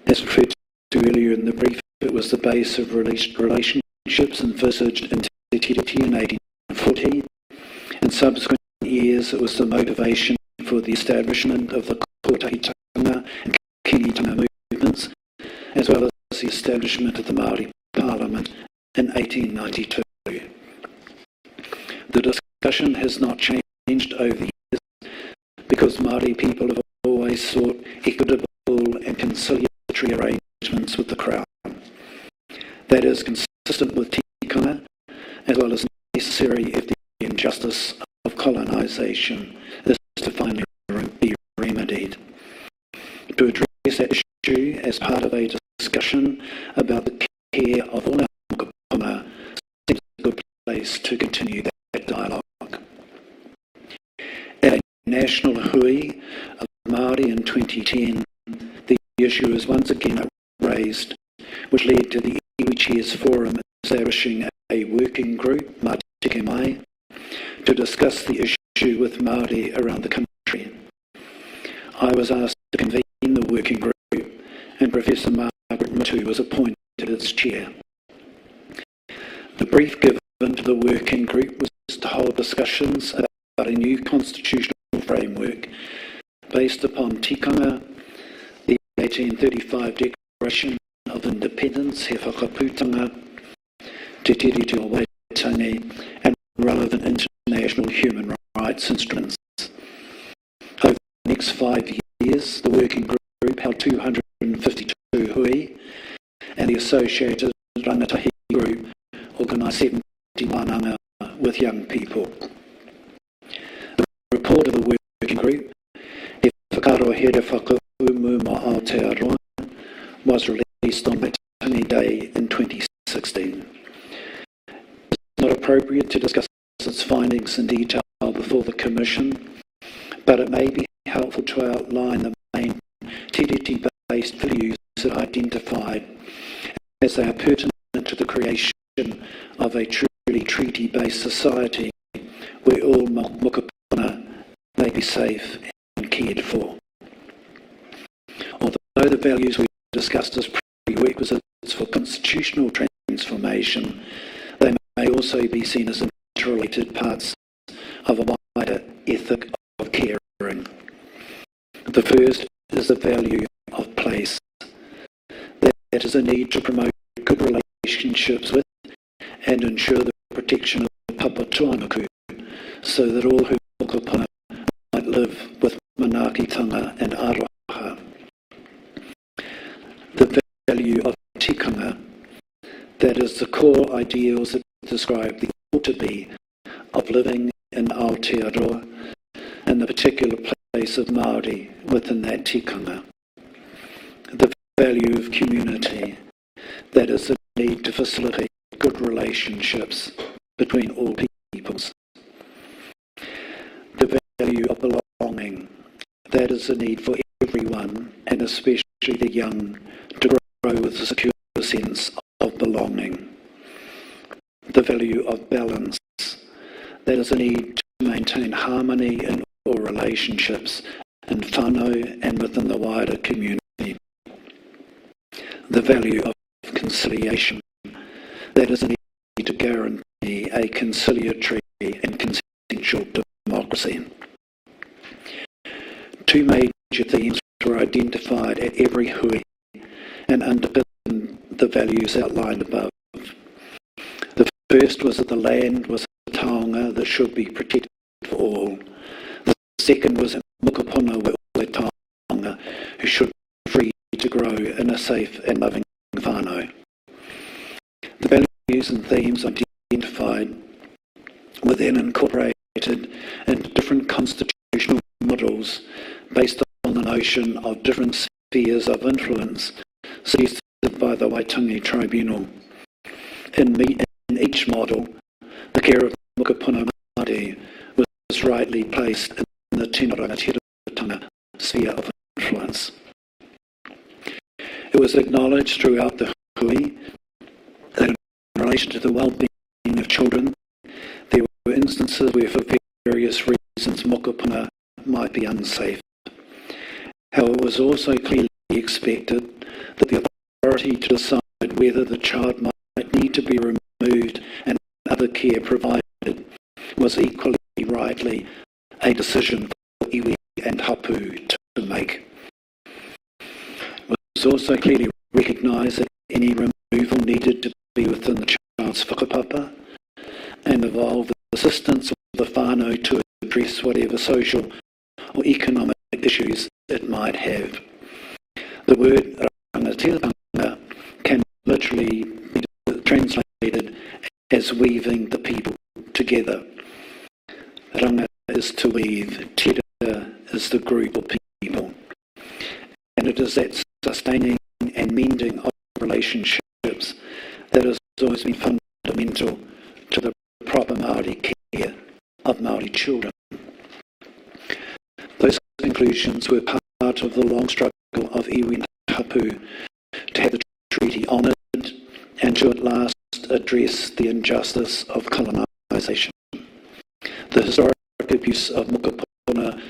As referred to earlier in the brief, it was the base of relationships envisaged in Te Tiriti in 1840. In subsequent years, it was the motivation for the establishment of the Kotahitanga and Kinitanga movements, as well as the establishment of the Māori Parliament in 1892. The discussion has not changed over the years because Māori people have always sought equitable and conciliatory arrangements with the Crown. That is consistent with tikanga, as well as necessary if the injustice of colonisation is to finally be remedied. To address that issue as part of a discussion about the care of all our mokopuna seems a good place to continue that dialogue. At a national hui of Māori in 2010, the issue is once again raised, which led to the Iwi Chairs Forum establishing a working group, Mātike Mai, to discuss the issue with Māori around the country. I was asked to convene the working group, and Professor Margaret Mutu was appointed as chair. The brief given to the working group was to hold discussions about a new constitutional framework based upon tikanga, the 1835 Declaration of Independence, He Whakaputanga, Te Tiriti o Waitangi, and relevant international human rights instruments. Over the next 5 years, the working group held 252 hui, and the associated rangatahi group organised 71 anga with young people. The report of the working group, He Whakarohere Whakaumu Mo Aotearoa, was released on Waitangi Day in 2016. It's not appropriate to discuss its findings in detail before the Commission, but it may be helpful to outline the main Tiriti-based values that are identified as they are pertinent to the creation of a truly treaty-based society where all mokopuna may be safe and cared for. Although the values we discussed as prerequisites for constitutional transformation, they may also be seen as interrelated parts of a wider ethic of caring. The first is the value of place. That is a need to promote good relationships with and ensure the protection of papa tuanuku, so that all who mokopuna might live with manaakitanga and aroha. The value of tikanga, that is the core ideals that describe the ought-to-be of living in Aotearoa and the particular place of Māori within that tikanga. The value of community, that is the need to facilitate good relationships between all peoples. The value of belonging, that is the need for everyone, and especially the young, to grow with a secure sense of belonging. The value of balance, that is a need to maintain harmony in all relationships in whānau and within the wider community. The value of conciliation, that is a need to guarantee a conciliatory and consensual democracy. Two major themes were identified at every hui and underpin the values outlined above. The first was that the land was a taonga that should be protected for all. The second was that mokopuna were all taonga who should be free to grow in a safe and loving whānau. The values and themes identified were then incorporated into different constitutional models based on the notion of different spheres of influence suggested by the Waitangi Tribunal. In each model, the care of mokopuna Māori was rightly placed in the tino rangatiratanga sphere of influence. It was acknowledged throughout the hui that in relation to the well-being of children, there were instances where for various reasons mokopuna might be unsafe. However, it was also clearly expected that the authority to decide whether the child might need to be removed and other care provided was equally rightly a decision for iwi and hapu to make. It was also clearly recognised that any removal needed to be within the child's whakapapa and involve the assistance of the whānau to address whatever social or economic issues it might have. The word rangatiratanga can literally be translated as weaving the people together. Ranga is to weave, tira is the group of people. And it is that sustaining and mending of relationships that has always been fundamental to the proper Māori care of Māori children. Those conclusions were part of the long struggle of iwi and hapu to have the treaty honoured and to at last address the injustice of colonisation. The historic abuse of mokopuna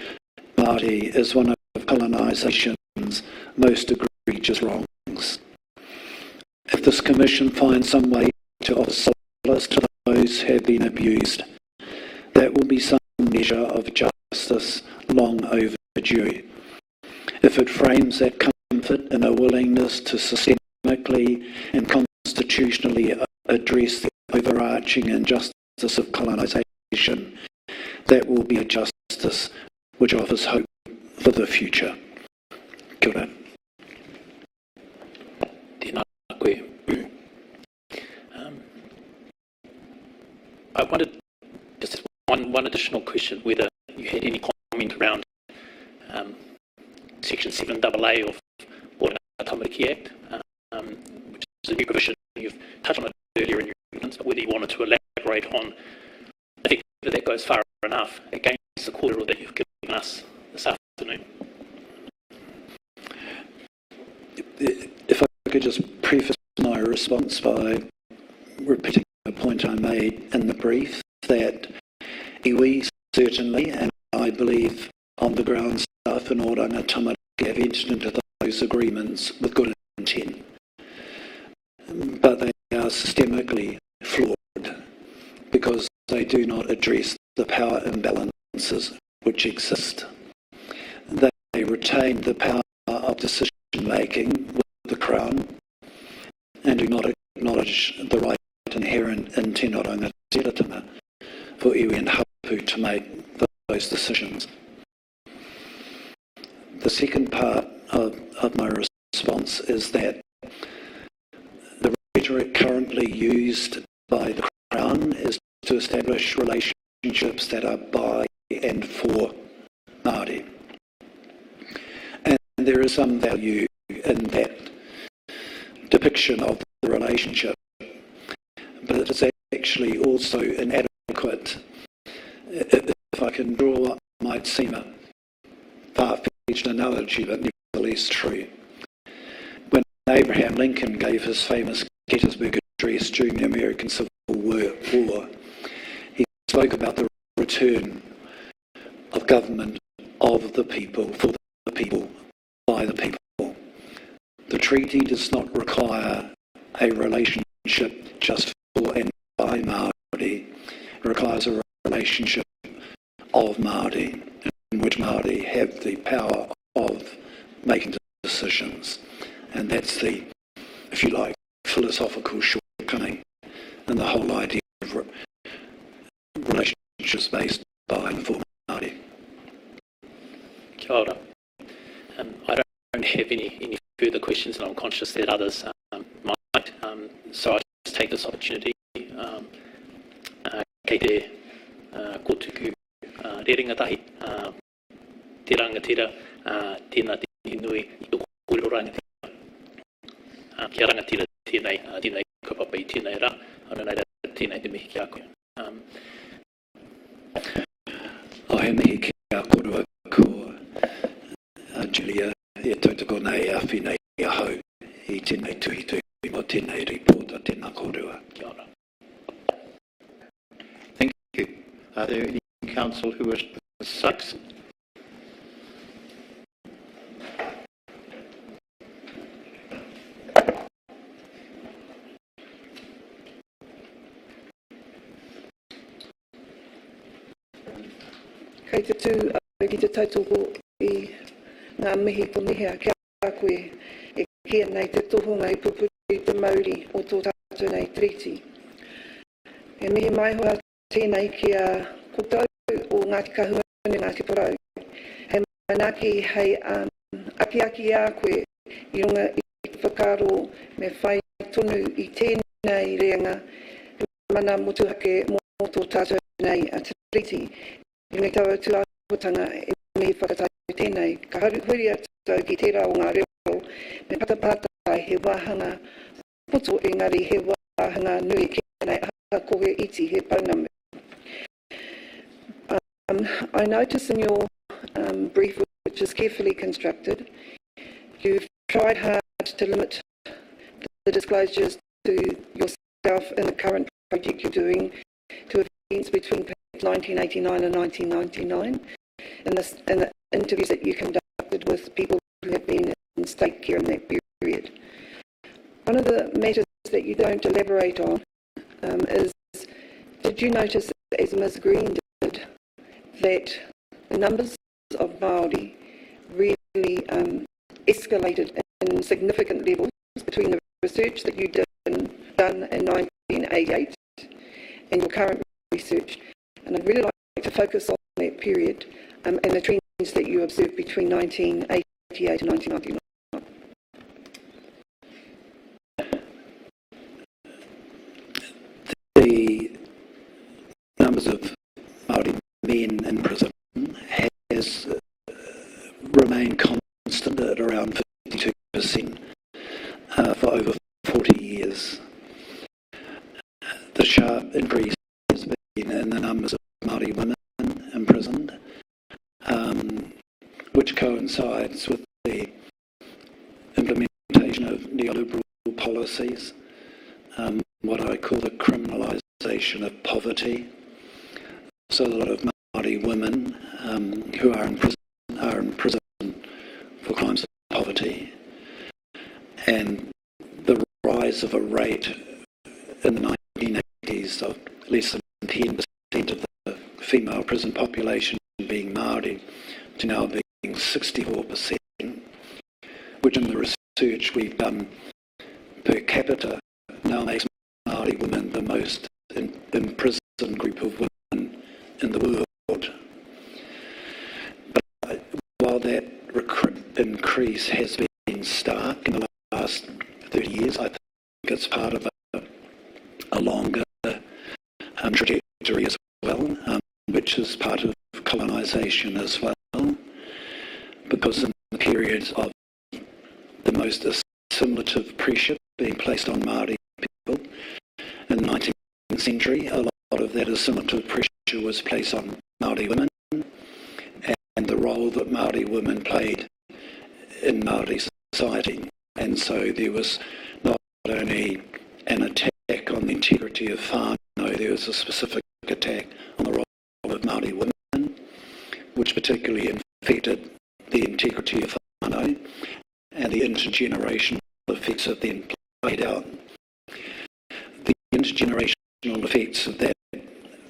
Māori is one of colonisation's most egregious wrongs. If this Commission finds some way to offer solace to those who have been abused, that will be some measure of justice long overdue. If it frames that comfort in a willingness to systemically and constitutionally address the overarching injustice of colonisation, that will be a justice which offers hope for the future. Kia ora. Tēnā koe. I wanted just one additional question, whether you had any comment around Section 7AA of Moana Tamariki Act, which is a new provision. You've touched on it earlier in your evidence, but whether you wanted to elaborate on, I think that goes far enough against the quarter that you've given us this afternoon. If I could just preface my response by repeating a point I made in the brief, that iwi certainly, and I believe on the ground staff in Oranga Tamariki have entered into those agreements with good intent. But they are systemically flawed because they do not address the power imbalances which exist. They retain the power of decision making with the Crown and do not acknowledge the right inherent in Tēnā Rangatiratanga for iwi and hapu to make those decisions. The second part of my response is that the rhetoric currently used by the Crown is to establish relationships that are by and for Māori. And there is some value in that depiction of the relationship, but it is actually also inadequate. If I can draw what might seem a far-fetched analogy, but nevertheless true. When Abraham Lincoln gave his famous Gettysburg Address during the American Civil War, he spoke about the return of government of the people, for the people, by the people. The treaty does not require a relationship just for and by Māori. It requires a relationship of Māori, in which Māori have the power of making decisions. And that's the, if you like, philosophical shortcoming and the whole idea of relationships based by and for Māori. Kia ora. I don't have any further questions, and I'm conscious that others might. So I'll just take this opportunity. Kei te kōtuku re ringatahi, te rangatira, tēnā te nui I tō kōrero rangatira. Kia rangatira tēnei kaupapa I tēnei rā, ana nei rā tēnei te mihi ki a koe. O he mihi ki a korua ko Julia e tautoko nei a whinei a hau I tēnei tuhi tuhi mo tēnei reporta tēnā korua. Kia ora. Thank you. Are there any council who wish to speak? Kei te tū ki te tautoko I ngā mihi ponihea kia koe e kia nei te tohunga I pupuri te mauri o tō tātou nei treaty. E mihi mai hoa tēnei kia kotau o Ngāti Kahuane Ngāti Porou. Hei manaki hei aki a koe I runga I whakaro me whai tonu I tēnei reanga mana motuhake mō tō tātou nei a treaty. I me taua tūāhutanga e mihi whakatau tēnei. Ka huri atau ki tērā o ngā reo me patapata he wāhanga poto engari he wāhanga nui ki nei aha kohe iti he paunamu. I notice in your brief, which is carefully constructed, you've tried hard to limit the disclosures to yourself in the current project you're doing to events between 1989 and 1999, and the interviews that you conducted with people who have been in state care in that period. One of the matters that you don't elaborate on is, did you notice, as Ms Green did, that the numbers of Māori really escalated in significant levels between the research that you done in 1988 and your current research? And I'd really like to focus on that period and the trends that you observed between 1988 and 1999. The numbers of Māori men in prison has remained constant at around 52% for over 40 years. The sharp increase has been in the numbers of Māori women imprisoned, which coincides with the implementation of neoliberal policies, what I call the criminalisation of poverty, a lot of Māori women who are in prison for crimes of poverty, and the rise of a rate in the 1980s of less than 10% of the female prison population being Māori to now being 64%, which in the research we've done per capita now makes Māori women the most imprisoned group of women in the world. But while that increase has been stark in the last 30 years, I think it's part of a longer trajectory as well, which is part of colonisation as well, because in the periods of the most assimilative pressure being placed on Māori people in the 19th century, a lot of that assimilative pressure was placed on Māori women, and the role that Māori women played in Māori society. And so there was not only an attack on the integrity of whānau, there was a specific attack on the role of Māori women, which particularly infected the integrity of whānau, and the intergenerational effects of them played out. The intergenerational effects of that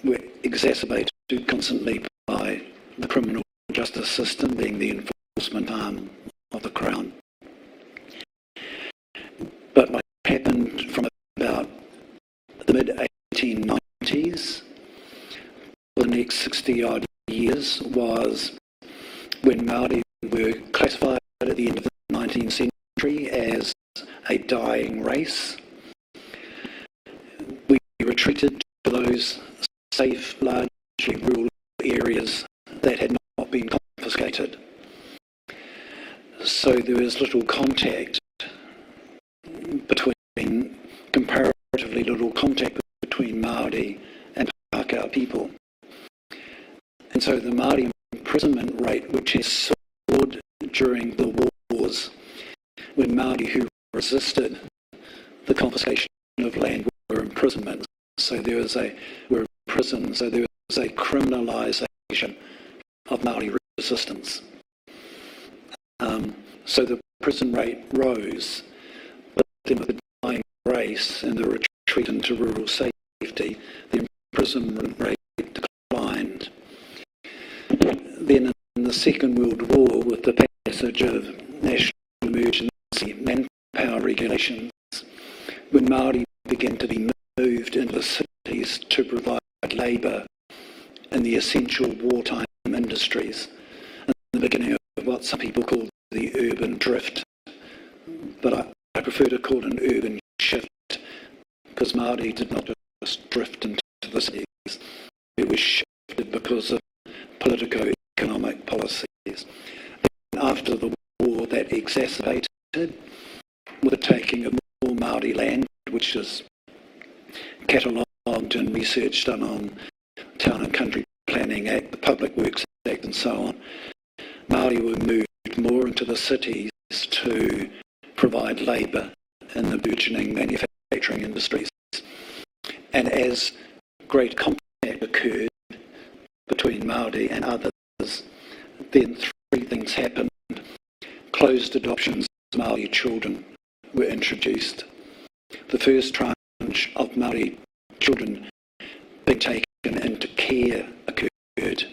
were exacerbated constantly by the criminal justice system being the enforcement arm of the Crown. But what happened from about the mid-1890s, for the next 60-odd years, was when Māori were classified at the end of the 19th century as a dying race. We retreated to those safe, largely rural areas that had not been confiscated. So there was little contact comparatively little contact between Māori and Pākehā people. And so the Māori imprisonment rate, which has soared during the wars, when Māori who resisted the confiscation of land were imprisoned. So there was a criminalisation of Māori resistance. So the prison rate rose, but then with the dying race and the retreat into rural safety, the imprisonment rate declined. Then in the Second World War, with the passage of national emergency manpower regulations, when Māori began to be moved into the cities to provide labour in the essential wartime industries, in the beginning of what some people call the urban drift, but I prefer to call it an urban shift, because Māori did not just drift into the cities, it was shifted because of politico-economic policies. And after the war, that exacerbated with the taking of more Māori land, which is catalogued and research done on Town and Country Planning Act, the Public Works Act and so on. Māori were moved more into the cities to provide labour in the burgeoning manufacturing industries. And as great contact occurred between Māori and others, then three things happened. Closed adoptions of Māori children were introduced. The first tranche of Māori children being taken into care occurred,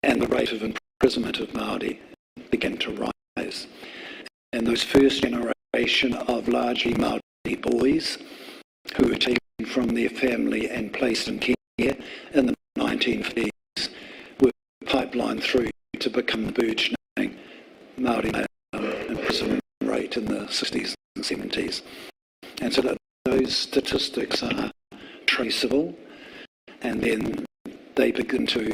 and the rate of imprisonment of Māori began to rise. And those first generation of largely Māori boys who were taken from their family and placed in care in the 1950s were pipelined through to become the burgeoning Māori male imprisonment rate in the 60s and 70s. And so that those statistics are traceable, and then they begin to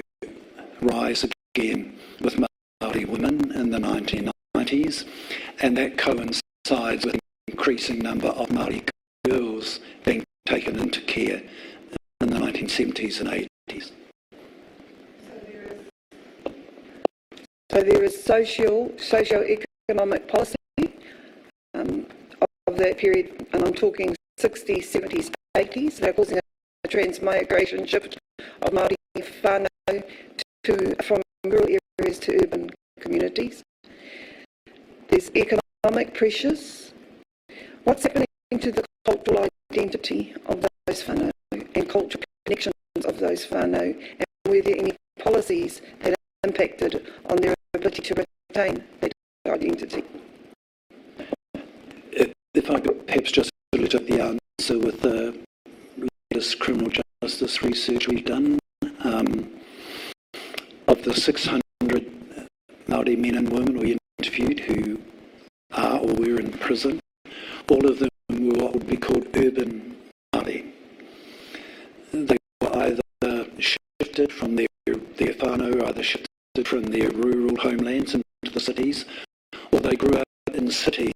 rise again with Māori women in the 1990s, and that coincides with an increasing number of Māori girls being taken into care in the 1970s and 80s. So there is socio-economic policy of that period, and I'm talking 60s, 70s, 80s, that are causing a transmigration shift of Māori whānau from rural areas to urban communities. There's economic pressures. What's happening to the cultural identity of those whānau and cultural connections of those whānau, and were there any policies that impacted on their ability to retain that identity? If I could perhaps just split up the answer with the latest criminal justice research we've done. Of the 600 Māori men and women we interviewed who are or were in prison, all of them were what would be called urban Māori. They were either shifted from their whānau, either shifted from their rural homelands into the cities, or they grew up in cities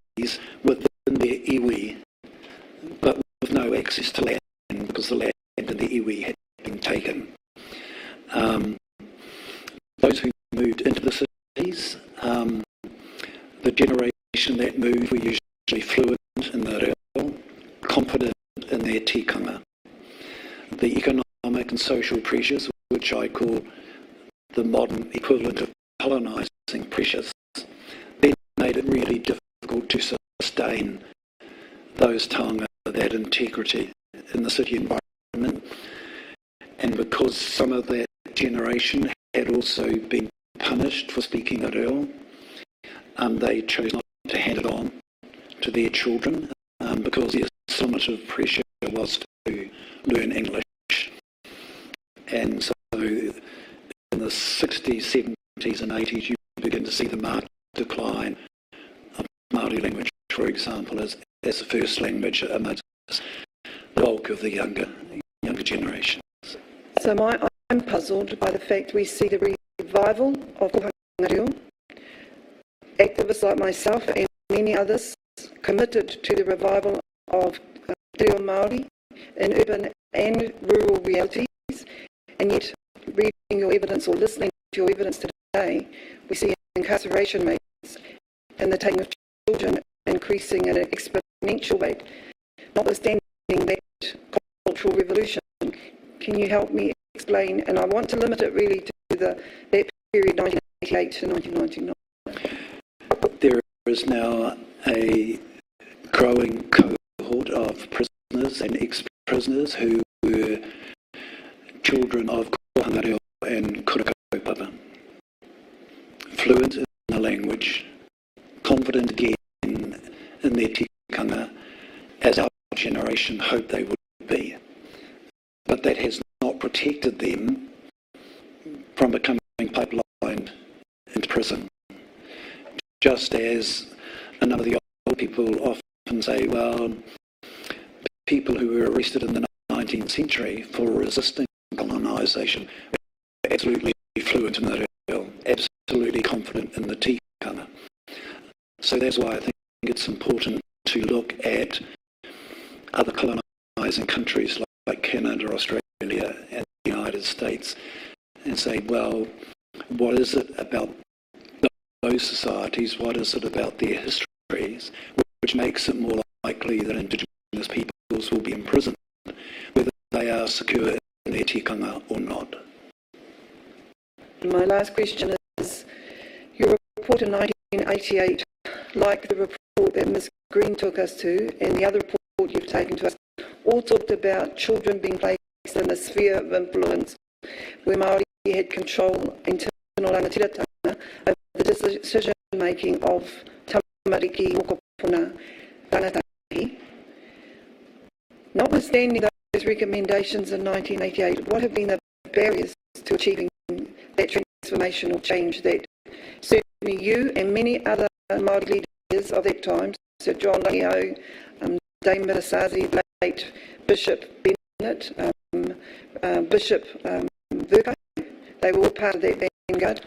within their iwi, but with no access to land because the land in the iwi had been taken. Those who moved into the cities, the generation that moved were usually fluent in the reo, confident in their tikanga. The economic and social pressures, which I call the modern equivalent of colonising pressures, then made it really difficult to sustain those taonga, that integrity in the city environment. And because some of that generation had also been punished for speaking a reo, they chose not to hand it on to their children because the assumptive pressure was to learn English. And so in the 60s, 70s and 80s, you begin to see the marked decline of Māori language, for example, as the first language amongst the bulk of the younger generations. So I'm puzzled by the fact we see the revival of kohanga reo. Activists like myself and many others committed to the revival of reo Māori in urban and rural realities, and yet reading your evidence or listening to your evidence today, we see incarceration rates and the taking of children increasing at an exponential rate, notwithstanding that cultural revolution. Can you help me explain? And I want to limit it really to that period 1988 to 1999. There is now a growing cohort of prisoners and ex-prisoners who were children of kohanga reo and kura kaupapa, fluent in the language, confident again in their tikanga, as our generation hoped they would be. But that has not protected them from becoming pipelined into prison. Just as a number of the old people often say, well, people who were arrested in the 19th century for resisting colonisation were absolutely fluent in the reo, absolutely confident in the tikanga. So that's why I think it's important to look at other colonising countries like Canada, Australia and the United States and say, well, what is it about those societies, what is it about their histories which makes it more likely that Indigenous peoples will be imprisoned, whether they are secure in their tikanga or not? My last question is, your report in 1988, like the report that Ms Green took us to and the other report you've taken to us, all talked about children being placed in the sphere of influence where Māori had control and tino rangatiratanga over the decision-making of tamariki mokopuna rangatahi. Notwithstanding those recommendations in 1988, what have been the barriers to achieving that transformational change that certainly you and many other Māori leaders of that time, Sir John Leo, Dame Mirasazi, late Bishop Bennett, Bishop Verka, they were all part of that vanguard.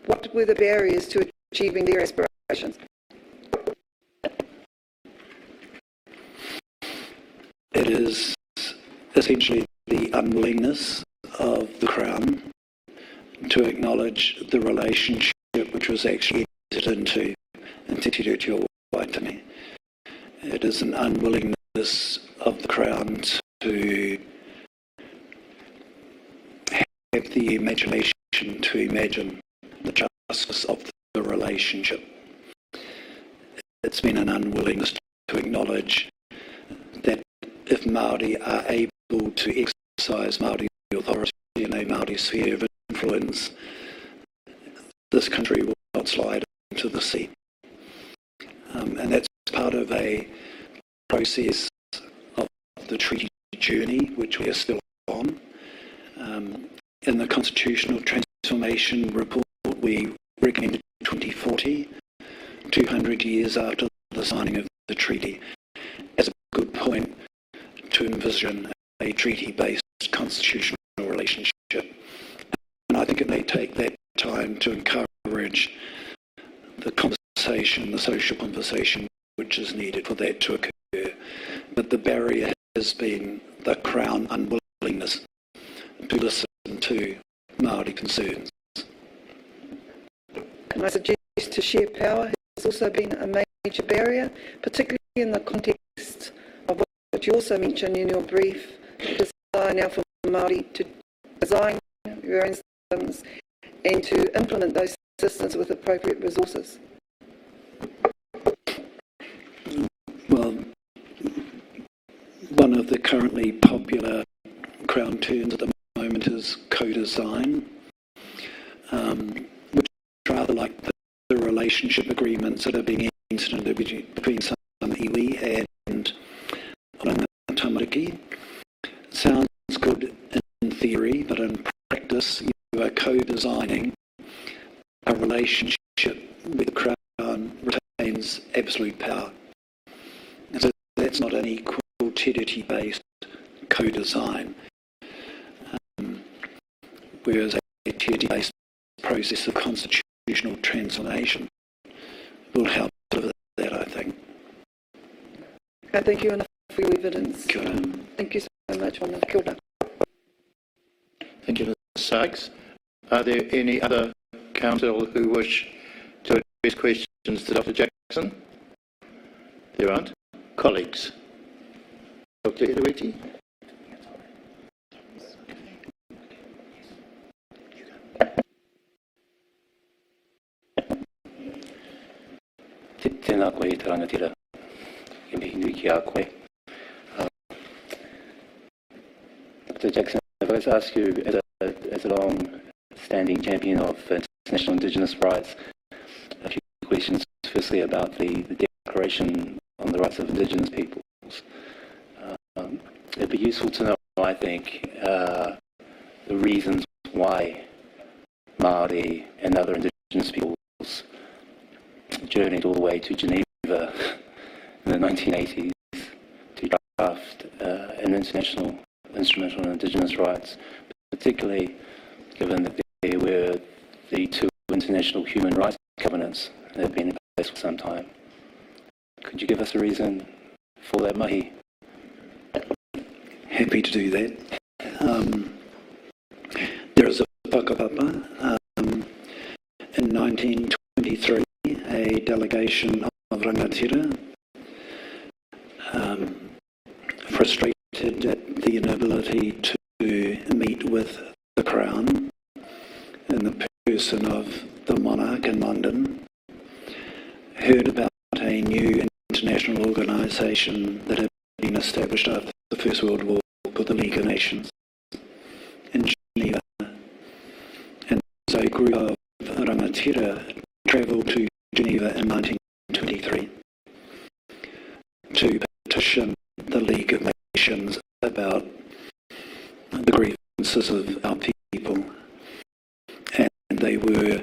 What were the barriers to achieving their aspirations? It is essentially the unwillingness of the Crown to acknowledge the relationship which was actually entered into in Te Tiriti o Waitangi. It is an unwillingness of the Crown to have the imagination to imagine the justice of the relationship. It's been an unwillingness to acknowledge that if Māori are able to exercise Māori authority in a Māori sphere of influence, this country will not slide into the sea. And that's part of a process of the treaty journey, which we are still on. In the Constitutional Transformation Report, we recommended 2040, 200 years after the signing of the treaty, as a good point to envision a treaty-based constitutional relationship. And I think it may take that time to encourage the conversation, the social conversation which is needed for that to occur. But the barrier has been the Crown unwillingness to listen to Māori concerns. And I suggest to share power has also been a major barrier, particularly in the context of what you also mentioned in your brief, the desire now for Māori to design your own systems and to implement those systems with appropriate resources. Well, one of the currently popular Crown terms at the moment is co-design, which is rather like the relationship agreements that are being entered into between some iwi and Oranga Tamariki. Sounds good in theory, but in practice you are co-designing a relationship where the Crown retains absolute power. And so that's not an equal territory-based co-design, whereas a territory-based process of constitutional transformation will help with that, I think. Thank you enough for your evidence. Kia ora. Thank you so much, Moana. Kia ora. Thank you, Ms. Sykes. Are there any other council who wish to address questions to Dr. Jackson? There aren't. Colleagues. Dr. Iruiti? Tēnā koe te rangatira, ke mihi nui ki a koe. Dr. Jackson, if I was to ask you, as a long-standing champion of international Indigenous rights, a few questions. Firstly, about the Declaration on the Rights of Indigenous Peoples. It'd be useful to know, I think, the reasons why Māori and other Indigenous peoples journeyed all the way to Geneva in the 1980s to draft an international instrument on Indigenous rights, particularly given that there were the two international human rights covenants that have been in place for some time. Could you give us a reason for that mahi? Happy to do that. There is a whakapapa. In 1923, a delegation of rangatira, frustrated at the inability to meet with the Crown in the person of the monarch in London, heard about a new international organisation that had been established after the First World War called the League of Nations in Geneva. And so a group of rangatira travelled to Geneva in 1923 to petition the League of Nations about the grievances of our people, and they were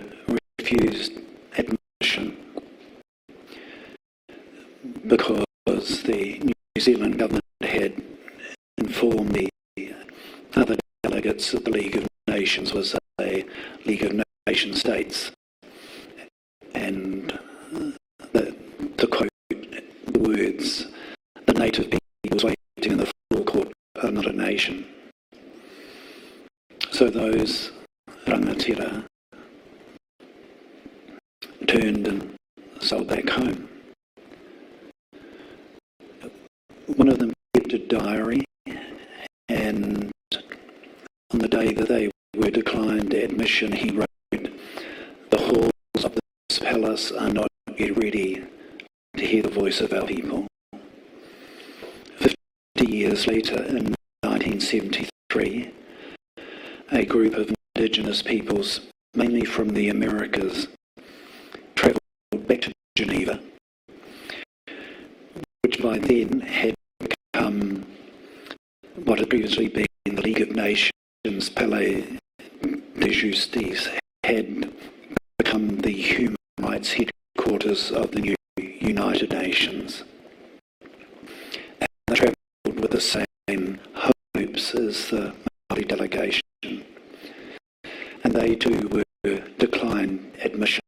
refused admission because the New Zealand government had informed the other delegates that the League of Nations was a League of Nation States, and to quote the words, the native peoples waiting in the forecourt are not a nation. So those rangatira turned and sailed back home. One of them kept a diary, and on the day that they were declined admission, he wrote, "The halls of this palace are not yet ready to hear the voice of our people." 50 years later, in 1973, a group of Indigenous peoples, mainly from the Americas, travelled back to Geneva, which by then had become what had previously been the League of Nations. Palais de Justice had become the human rights headquarters of the new United Nations. And they travelled with the same hopes as the Māori delegation. And they too were declined admission.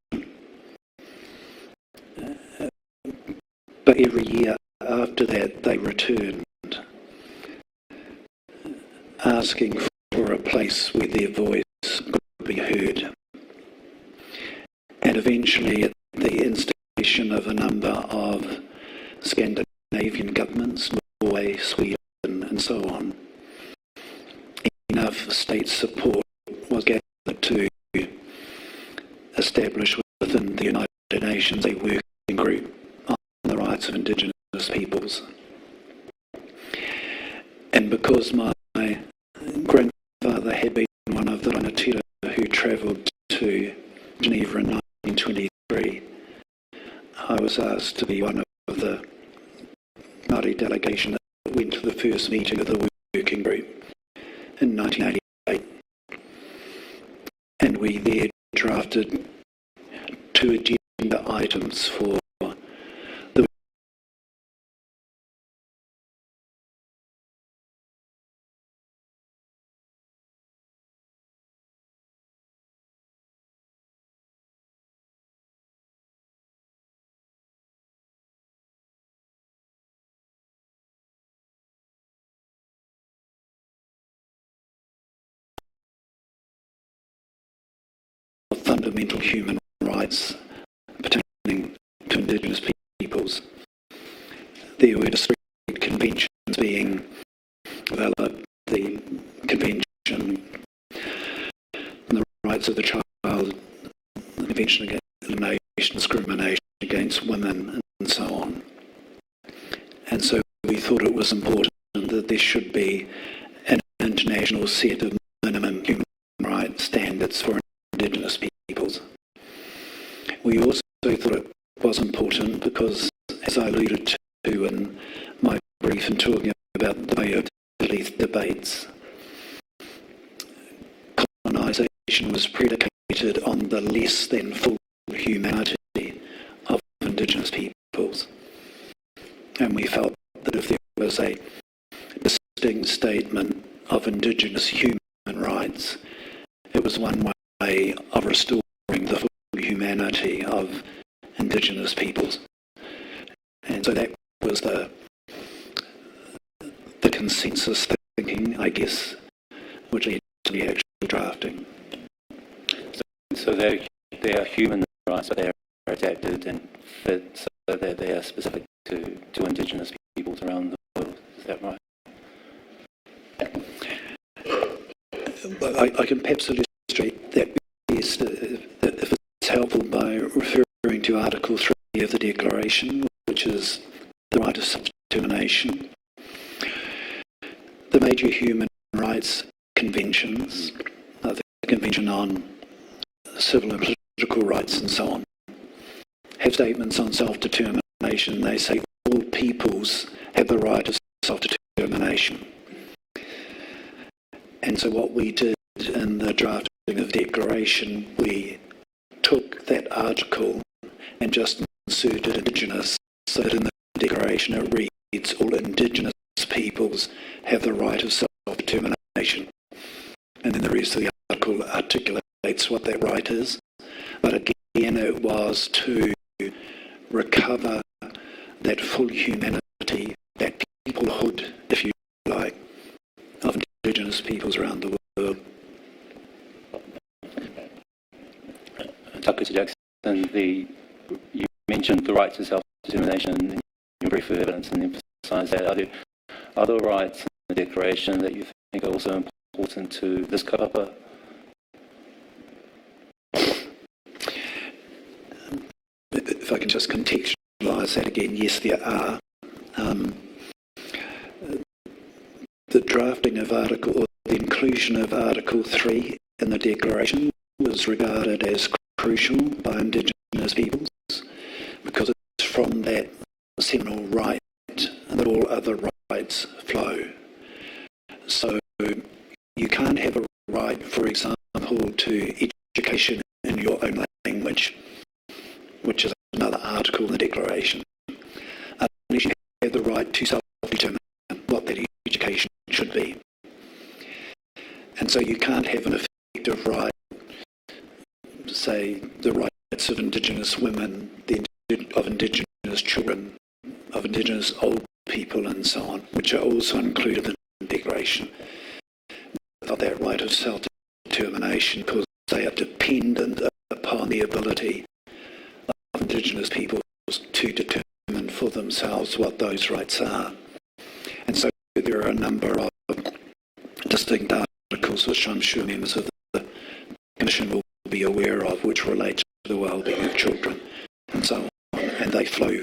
But every year after that they returned, asking for a place where their voice could be heard. And eventually, at the instigation of a number of Scandinavian governments, Norway, Sweden, and so on, enough state support was gathered to establish within the United Nations a working group on the rights of Indigenous peoples. And because my grandfather had been one of the Rangatira who travelled to Geneva in 1923, I was asked to be one of the Māori delegation that went to the first meeting of the working group in 1988. And we there drafted 2 agenda items for the fundamental human rights pertaining to Indigenous peoples. There were discrete conventions being developed, the Convention on the Rights of the Child, the Convention Against Elimination Discrimination Against Women, and so on. And so we thought it was important that there should be an international set of minimum human rights standards for Indigenous peoples. We also thought it was important because, as I alluded to in my brief in talking about the Bay of Duluth debates, colonisation was predicated on the less than full humanity of Indigenous peoples. And we felt that if there was a distinct statement of Indigenous human rights, it was one way of restoring the full humanity of Indigenous peoples. And so that was the consensus thinking, I guess, which led to the actual drafting. So they are human rights, but they are adapted and fit so that they are specific to Indigenous peoples around the world. Is that right? I can perhaps illustrate that best if it's helpful by referring to Article 3 of the Declaration, which is the right of self-determination. The major human rights conventions, the Convention on Civil and Political Rights and so on, have statements on self-determination. They say all peoples have the right of self-determination. And so what we did in the drafting of the Declaration, we took that article and just inserted Indigenous, so that in the Declaration it reads, all Indigenous peoples have the right of self-determination. And then the rest of the article articulates what that right is. But again, it was to recover that full humanity, that peoplehood, if you like, of Indigenous peoples around the world. Dr. Jackson, you mentioned the right to self-determination in your brief evidence and emphasised that. Are there other rights in the Declaration that you think are also important to this kaupapa can just contextualise that again. Yes, there are. The drafting of Article, or the inclusion of Article 3 in the Declaration was regarded as crucial by Indigenous peoples because it's from that seminal right that all other rights flow. So you can't have a right, for example, to education in your own language, which is another article in the Declaration, unless you have the right to self-determine what that education should be. And so you can't have an effective right, say the rights of Indigenous women, of Indigenous children, of Indigenous old people and so on, which are also included in the Declaration, without that right of self-determination, because they are dependent upon the ability of Indigenous peoples to determine for themselves what those rights are. And so there are a number of distinct articles which I'm sure members of the Commission will be aware of, which relate to the well-being of children and so on, and they flow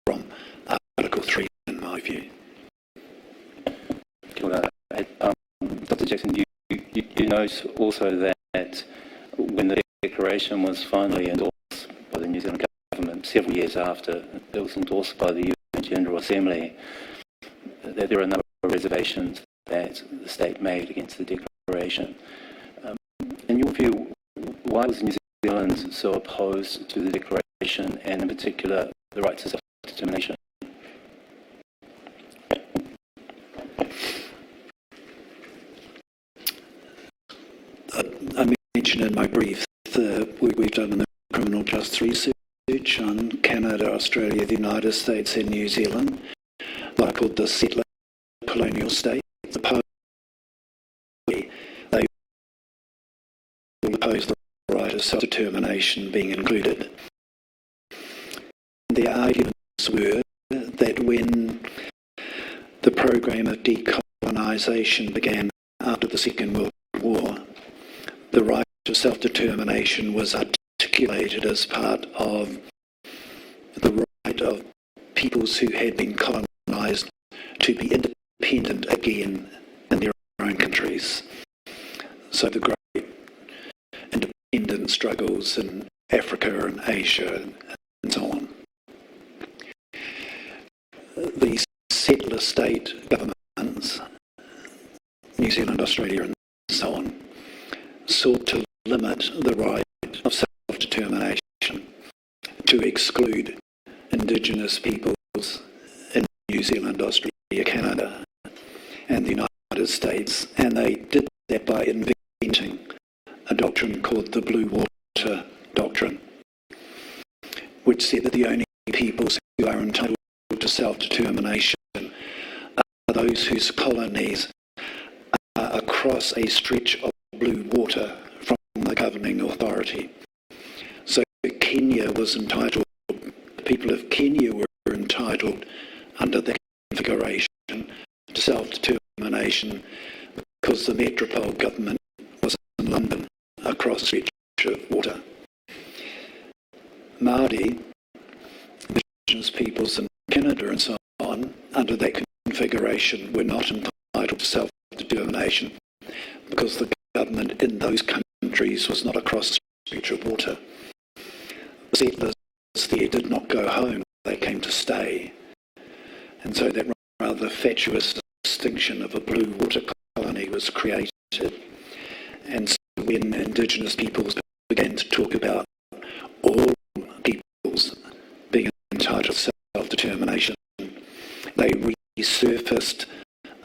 from Article 3 in my view. Dr. Jackson, you note also that when the Declaration was finally endorsed by the New Zealand government, several years after it was endorsed by the UN General Assembly, that there are a number of reservations that the state made against the Declaration. In your view, why was New Zealand so opposed to the Declaration, and in particular the right to self-determination? I mentioned in my brief the work we've done in the criminal justice research on Canada, Australia, the United States and New Zealand, what I called the settler colonial state. They opposed the right of self-determination being included. The arguments were that when the program of decolonisation began after the Second World War, the right to self-determination was articulated as part of the right of peoples who had been colonised to be independent again in their own countries. So the great independence struggles in Africa and Asia and so on. The settler state governments, New Zealand, Australia and so on, sought to limit the right of self-determination to exclude Indigenous peoples in New Zealand, Australia, Canada and the United States, and they did that by inventing a doctrine called the Blue Water Doctrine, which said that the only peoples who are entitled to self-determination are those whose colonies are across a stretch of blue water from the governing authority. So Kenya was entitled, the people of Kenya were entitled under the configuration to self-determination because the metropole government was in London across a stretch of water. Māori, Indigenous peoples in Canada and so on, under that configuration were not entitled to self-determination because the government in those countries was not across a stretch of water. The settlers there did not go home, they came to stay. And so that rather fatuous distinction of a blue water colony was created. And so when Indigenous peoples began to talk about all peoples being entitled to self-determination, they resurfaced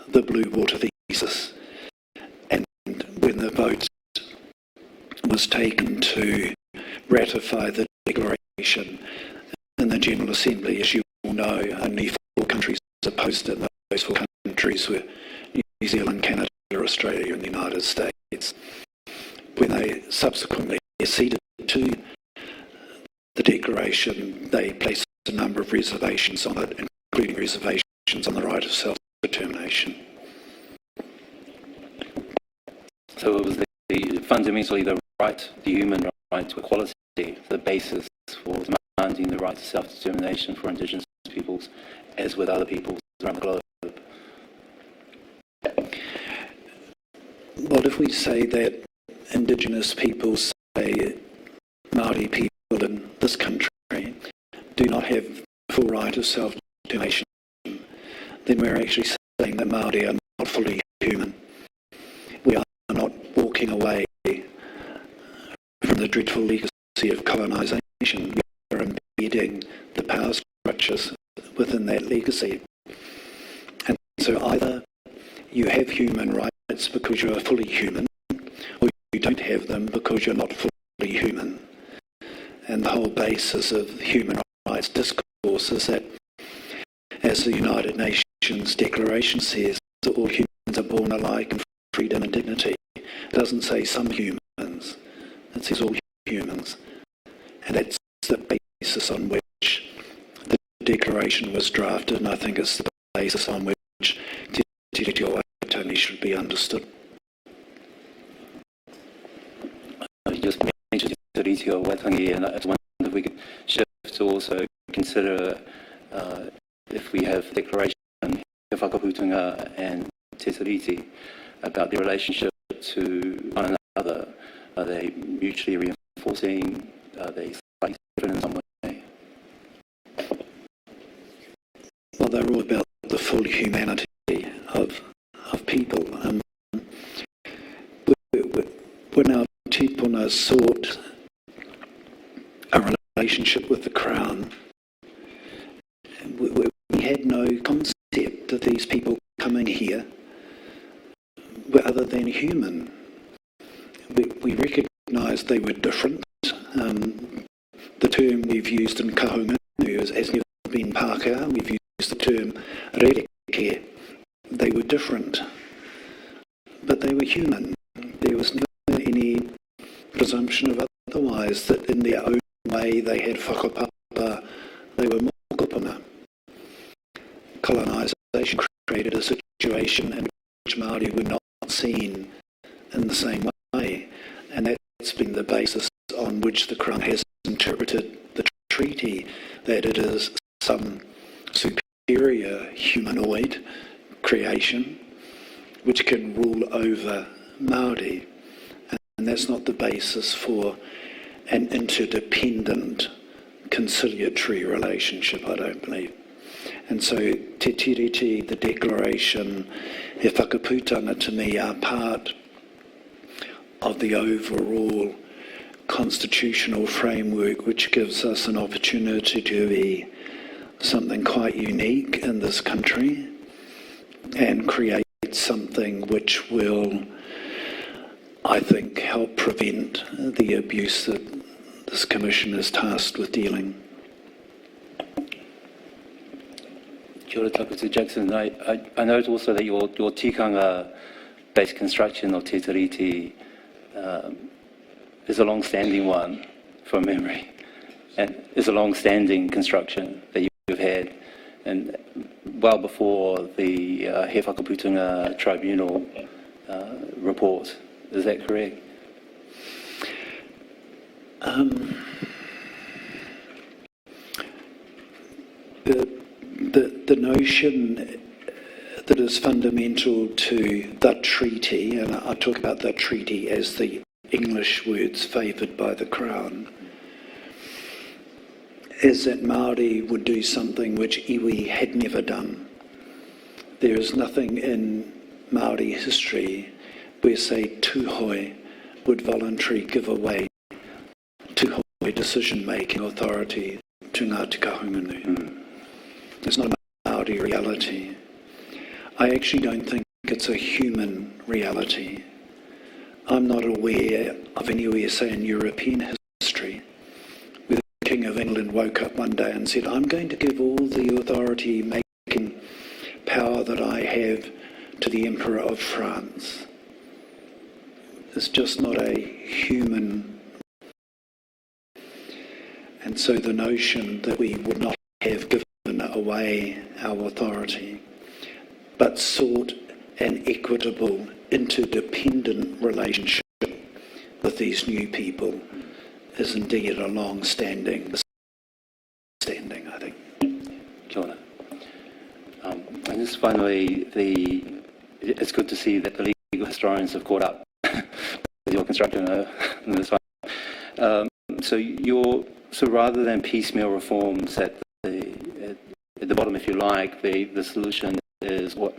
the blue water thesis. And when the vote was taken to ratify the Declaration in the General Assembly, as you all know, only 4 countries opposed it, and those 4 countries were New Zealand, Canada, Australia and the United States. When they subsequently acceded to the Declaration, they placed a number of reservations on it, including reservations on the right of self-determination. So it was fundamentally the right, the human right to equality, the basis for demanding the right to self-determination for Indigenous peoples, as with other peoples around the globe. What if we say that Indigenous peoples, say Māori people in this country, do not have full right of self-determination? Then we're actually saying that Māori are not fully human. We are not walking away from the dreadful legacy of colonisation. We are embedding the power structures within that legacy. And so either you have human rights because you are fully human, or you don't have them because you're not fully human. And the whole basis of human rights discourse is that, as the United Nations Declaration says, that all humans are born alike in freedom and dignity. It doesn't say some humans, it says all humans. And that's the basis on which the declaration was drafted, and I think it's the basis on which Te Tiriti o Waitangi should be understood. You just mentioned Te Tiriti o Waitangi, and I just wonder if we could shift to also consider if we have declaration, He Whakaputunga and Te Tiriti, about their relationship to one another. Are they mutually reinforcing? Are they slightly different in some way? Well, they're all about the full humanity of people. When our tipuna sought a relationship with the Crown, we had no concept of these people coming here were other than human. We recognised they were different. The term we've used in Kahunga has never been Pākehā. We've used the term Rereke. They were different, but they were human. There was never any presumption of otherwise, that in their own way they had whakapapa, they were mokopuna. Colonisation created a situation in which Māori were not seen in the same way, and that's been the basis on which the Crown has interpreted the treaty, that it is some superior humanoid creation which can rule over Māori, and that's not the basis for an interdependent conciliatory relationship, I don't believe. And so Te Tiriti, the declaration, He Whakaputanga, to me, are part of the overall constitutional framework which gives us an opportunity to be something quite unique in this country and create something which will, I think, help prevent the abuse that this Commission is tasked with dealing. Kia ora taku to Jackson. I note also that your tikanga-based construction of Te Tiriti is a long-standing one from memory, and is a long-standing construction that you've had, and well before the He Whakaputunga Tribunal report. Is that correct? The notion that is fundamental to the treaty, and I talk about the treaty as the English words favoured by the Crown, is that Māori would do something which iwi had never done. There is nothing in Māori history where, say, tūhoi would voluntarily give away tūhoi decision-making authority to Ngāti Kahungunu. It's not a Māori reality. I actually don't think it's a human reality. I'm not aware of anywhere, say, in European history, where the King of England woke up one day and said, I'm going to give all the authority-making power that I have to the Emperor of France. It's just not a human. And so the notion that we would not have given away our authority, but sought an equitable, interdependent relationship with these new people is indeed a long-standing I think. Kia ora. And just finally, it's good to see that the legal historians have caught up with your construction in this one. So rather than piecemeal reforms at the bottom, if you like, the solution is what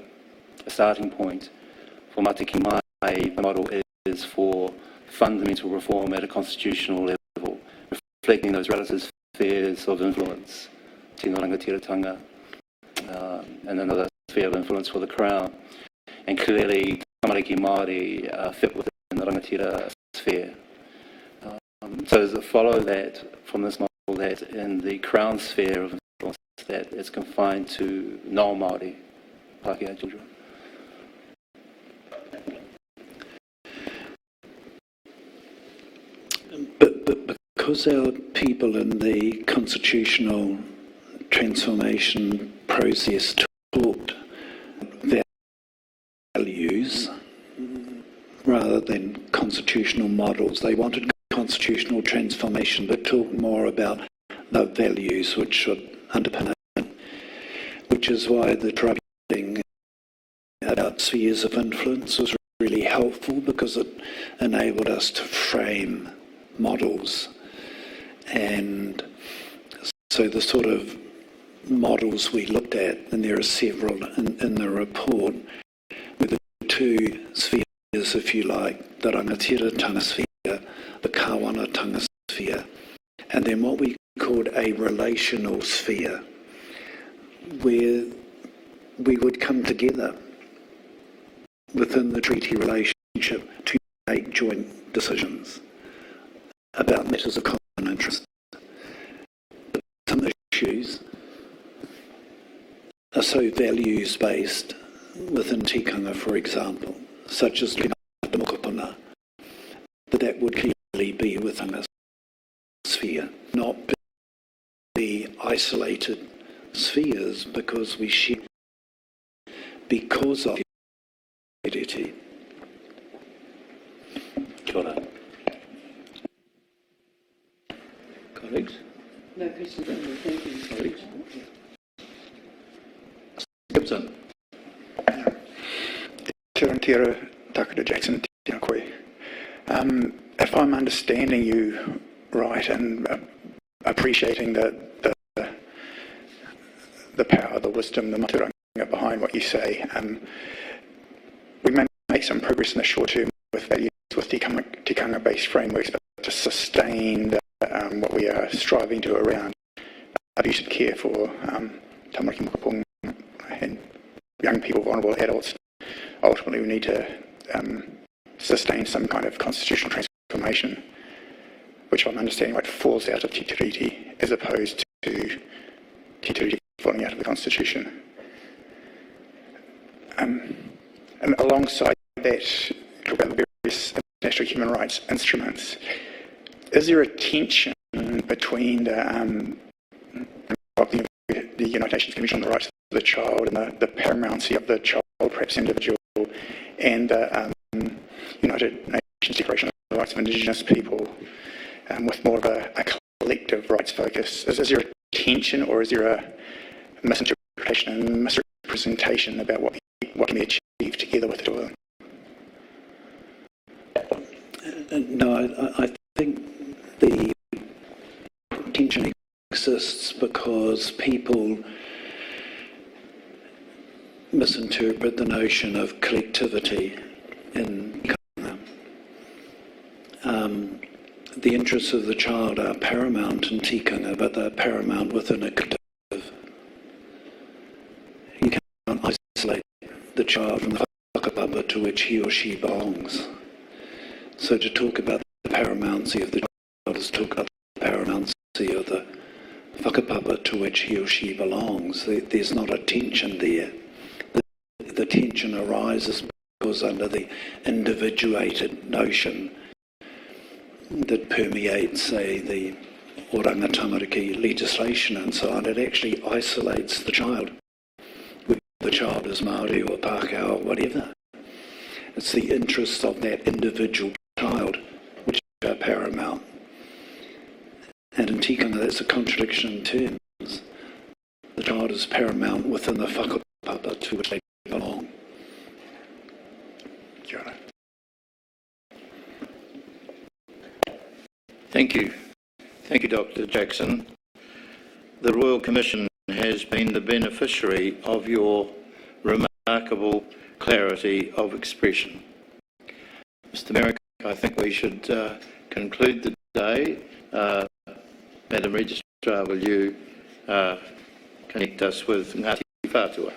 a starting point for Matiki Mai. The model is for fundamental reform at a constitutional level, reflecting those relative spheres of influence, tino rangatiratanga, and another sphere of influence for the Crown. And clearly, tamariki Māori fit within the rangatira sphere. So does it follow that, from this model, that in the Crown sphere of influence, that it's confined to non-Māori Pākehā children? But because our people in the constitutional transformation process taught values rather than constitutional models, they wanted constitutional transformation but talked more about the values which should underpin it, which is why the trouble about spheres of influence was really helpful, because it enabled us to frame models. And so the sort of models we looked at, and there are several in the report, were the two spheres, if you like, the rangatiratanga sphere, the kāwanatanga sphere, and then what we called a relational sphere, where we would come together within the treaty relationship to make joint decisions about matters of common interest. Some issues are so values-based within tikanga, for example, such as mokopuna, that would clearly be within a sphere, not be isolated spheres because we share because of identity. Kia ora. Colleagues? No questions, thank you. Colleagues? Gibson. Tira Takada Jackson, tina koe. If I'm understanding you right and appreciating the power, the wisdom, the maturanga behind what you say, we may make some progress in the short term with values, with tikanga-based frameworks, but to sustain what we are striving to around abusive care for tamariki mokopong and young people, vulnerable adults, ultimately we need to sustain some kind of constitutional transformation, which I'm understanding right falls out of Te Tiriti as opposed to Te Tiriti falling out of the Constitution. And alongside that, talk about the various international human rights instruments. Is there a tension between the United Nations Convention on the Rights of the Child and the paramountcy of the child, perhaps individual, and the United Nations Declaration on the Rights of Indigenous People, with more of a collective rights focus? Is there a tension, or is there a misinterpretation and misrepresentation about what can be achieved together with it all? No, I think the tension exists because people misinterpret the notion of collectivity in tikanga. The interests of the child are paramount in tikanga, but they're paramount within a collective. You can't isolate the child from the whakapapa to which he or she belongs. So to talk about the paramountcy of the child is to talk about the paramountcy of the whakapapa to which he or she belongs. There's not a tension there. The tension arises because under the individuated notion that permeates, say, the oranga tamariki legislation and so on, it actually isolates the child, whether the child is Māori or Pākehā or whatever. It's the interests of that individual child which are paramount. a contradiction in terms. The child is paramount within the whakapapa to which they belong. Kia ora. Thank you. Thank you, Dr. Jackson. The Royal Commission has been the beneficiary of your remarkable clarity of expression. Mr. Merrick, I think we should conclude the day. Madam Registrar, will you connect us with Ngāti Whātua?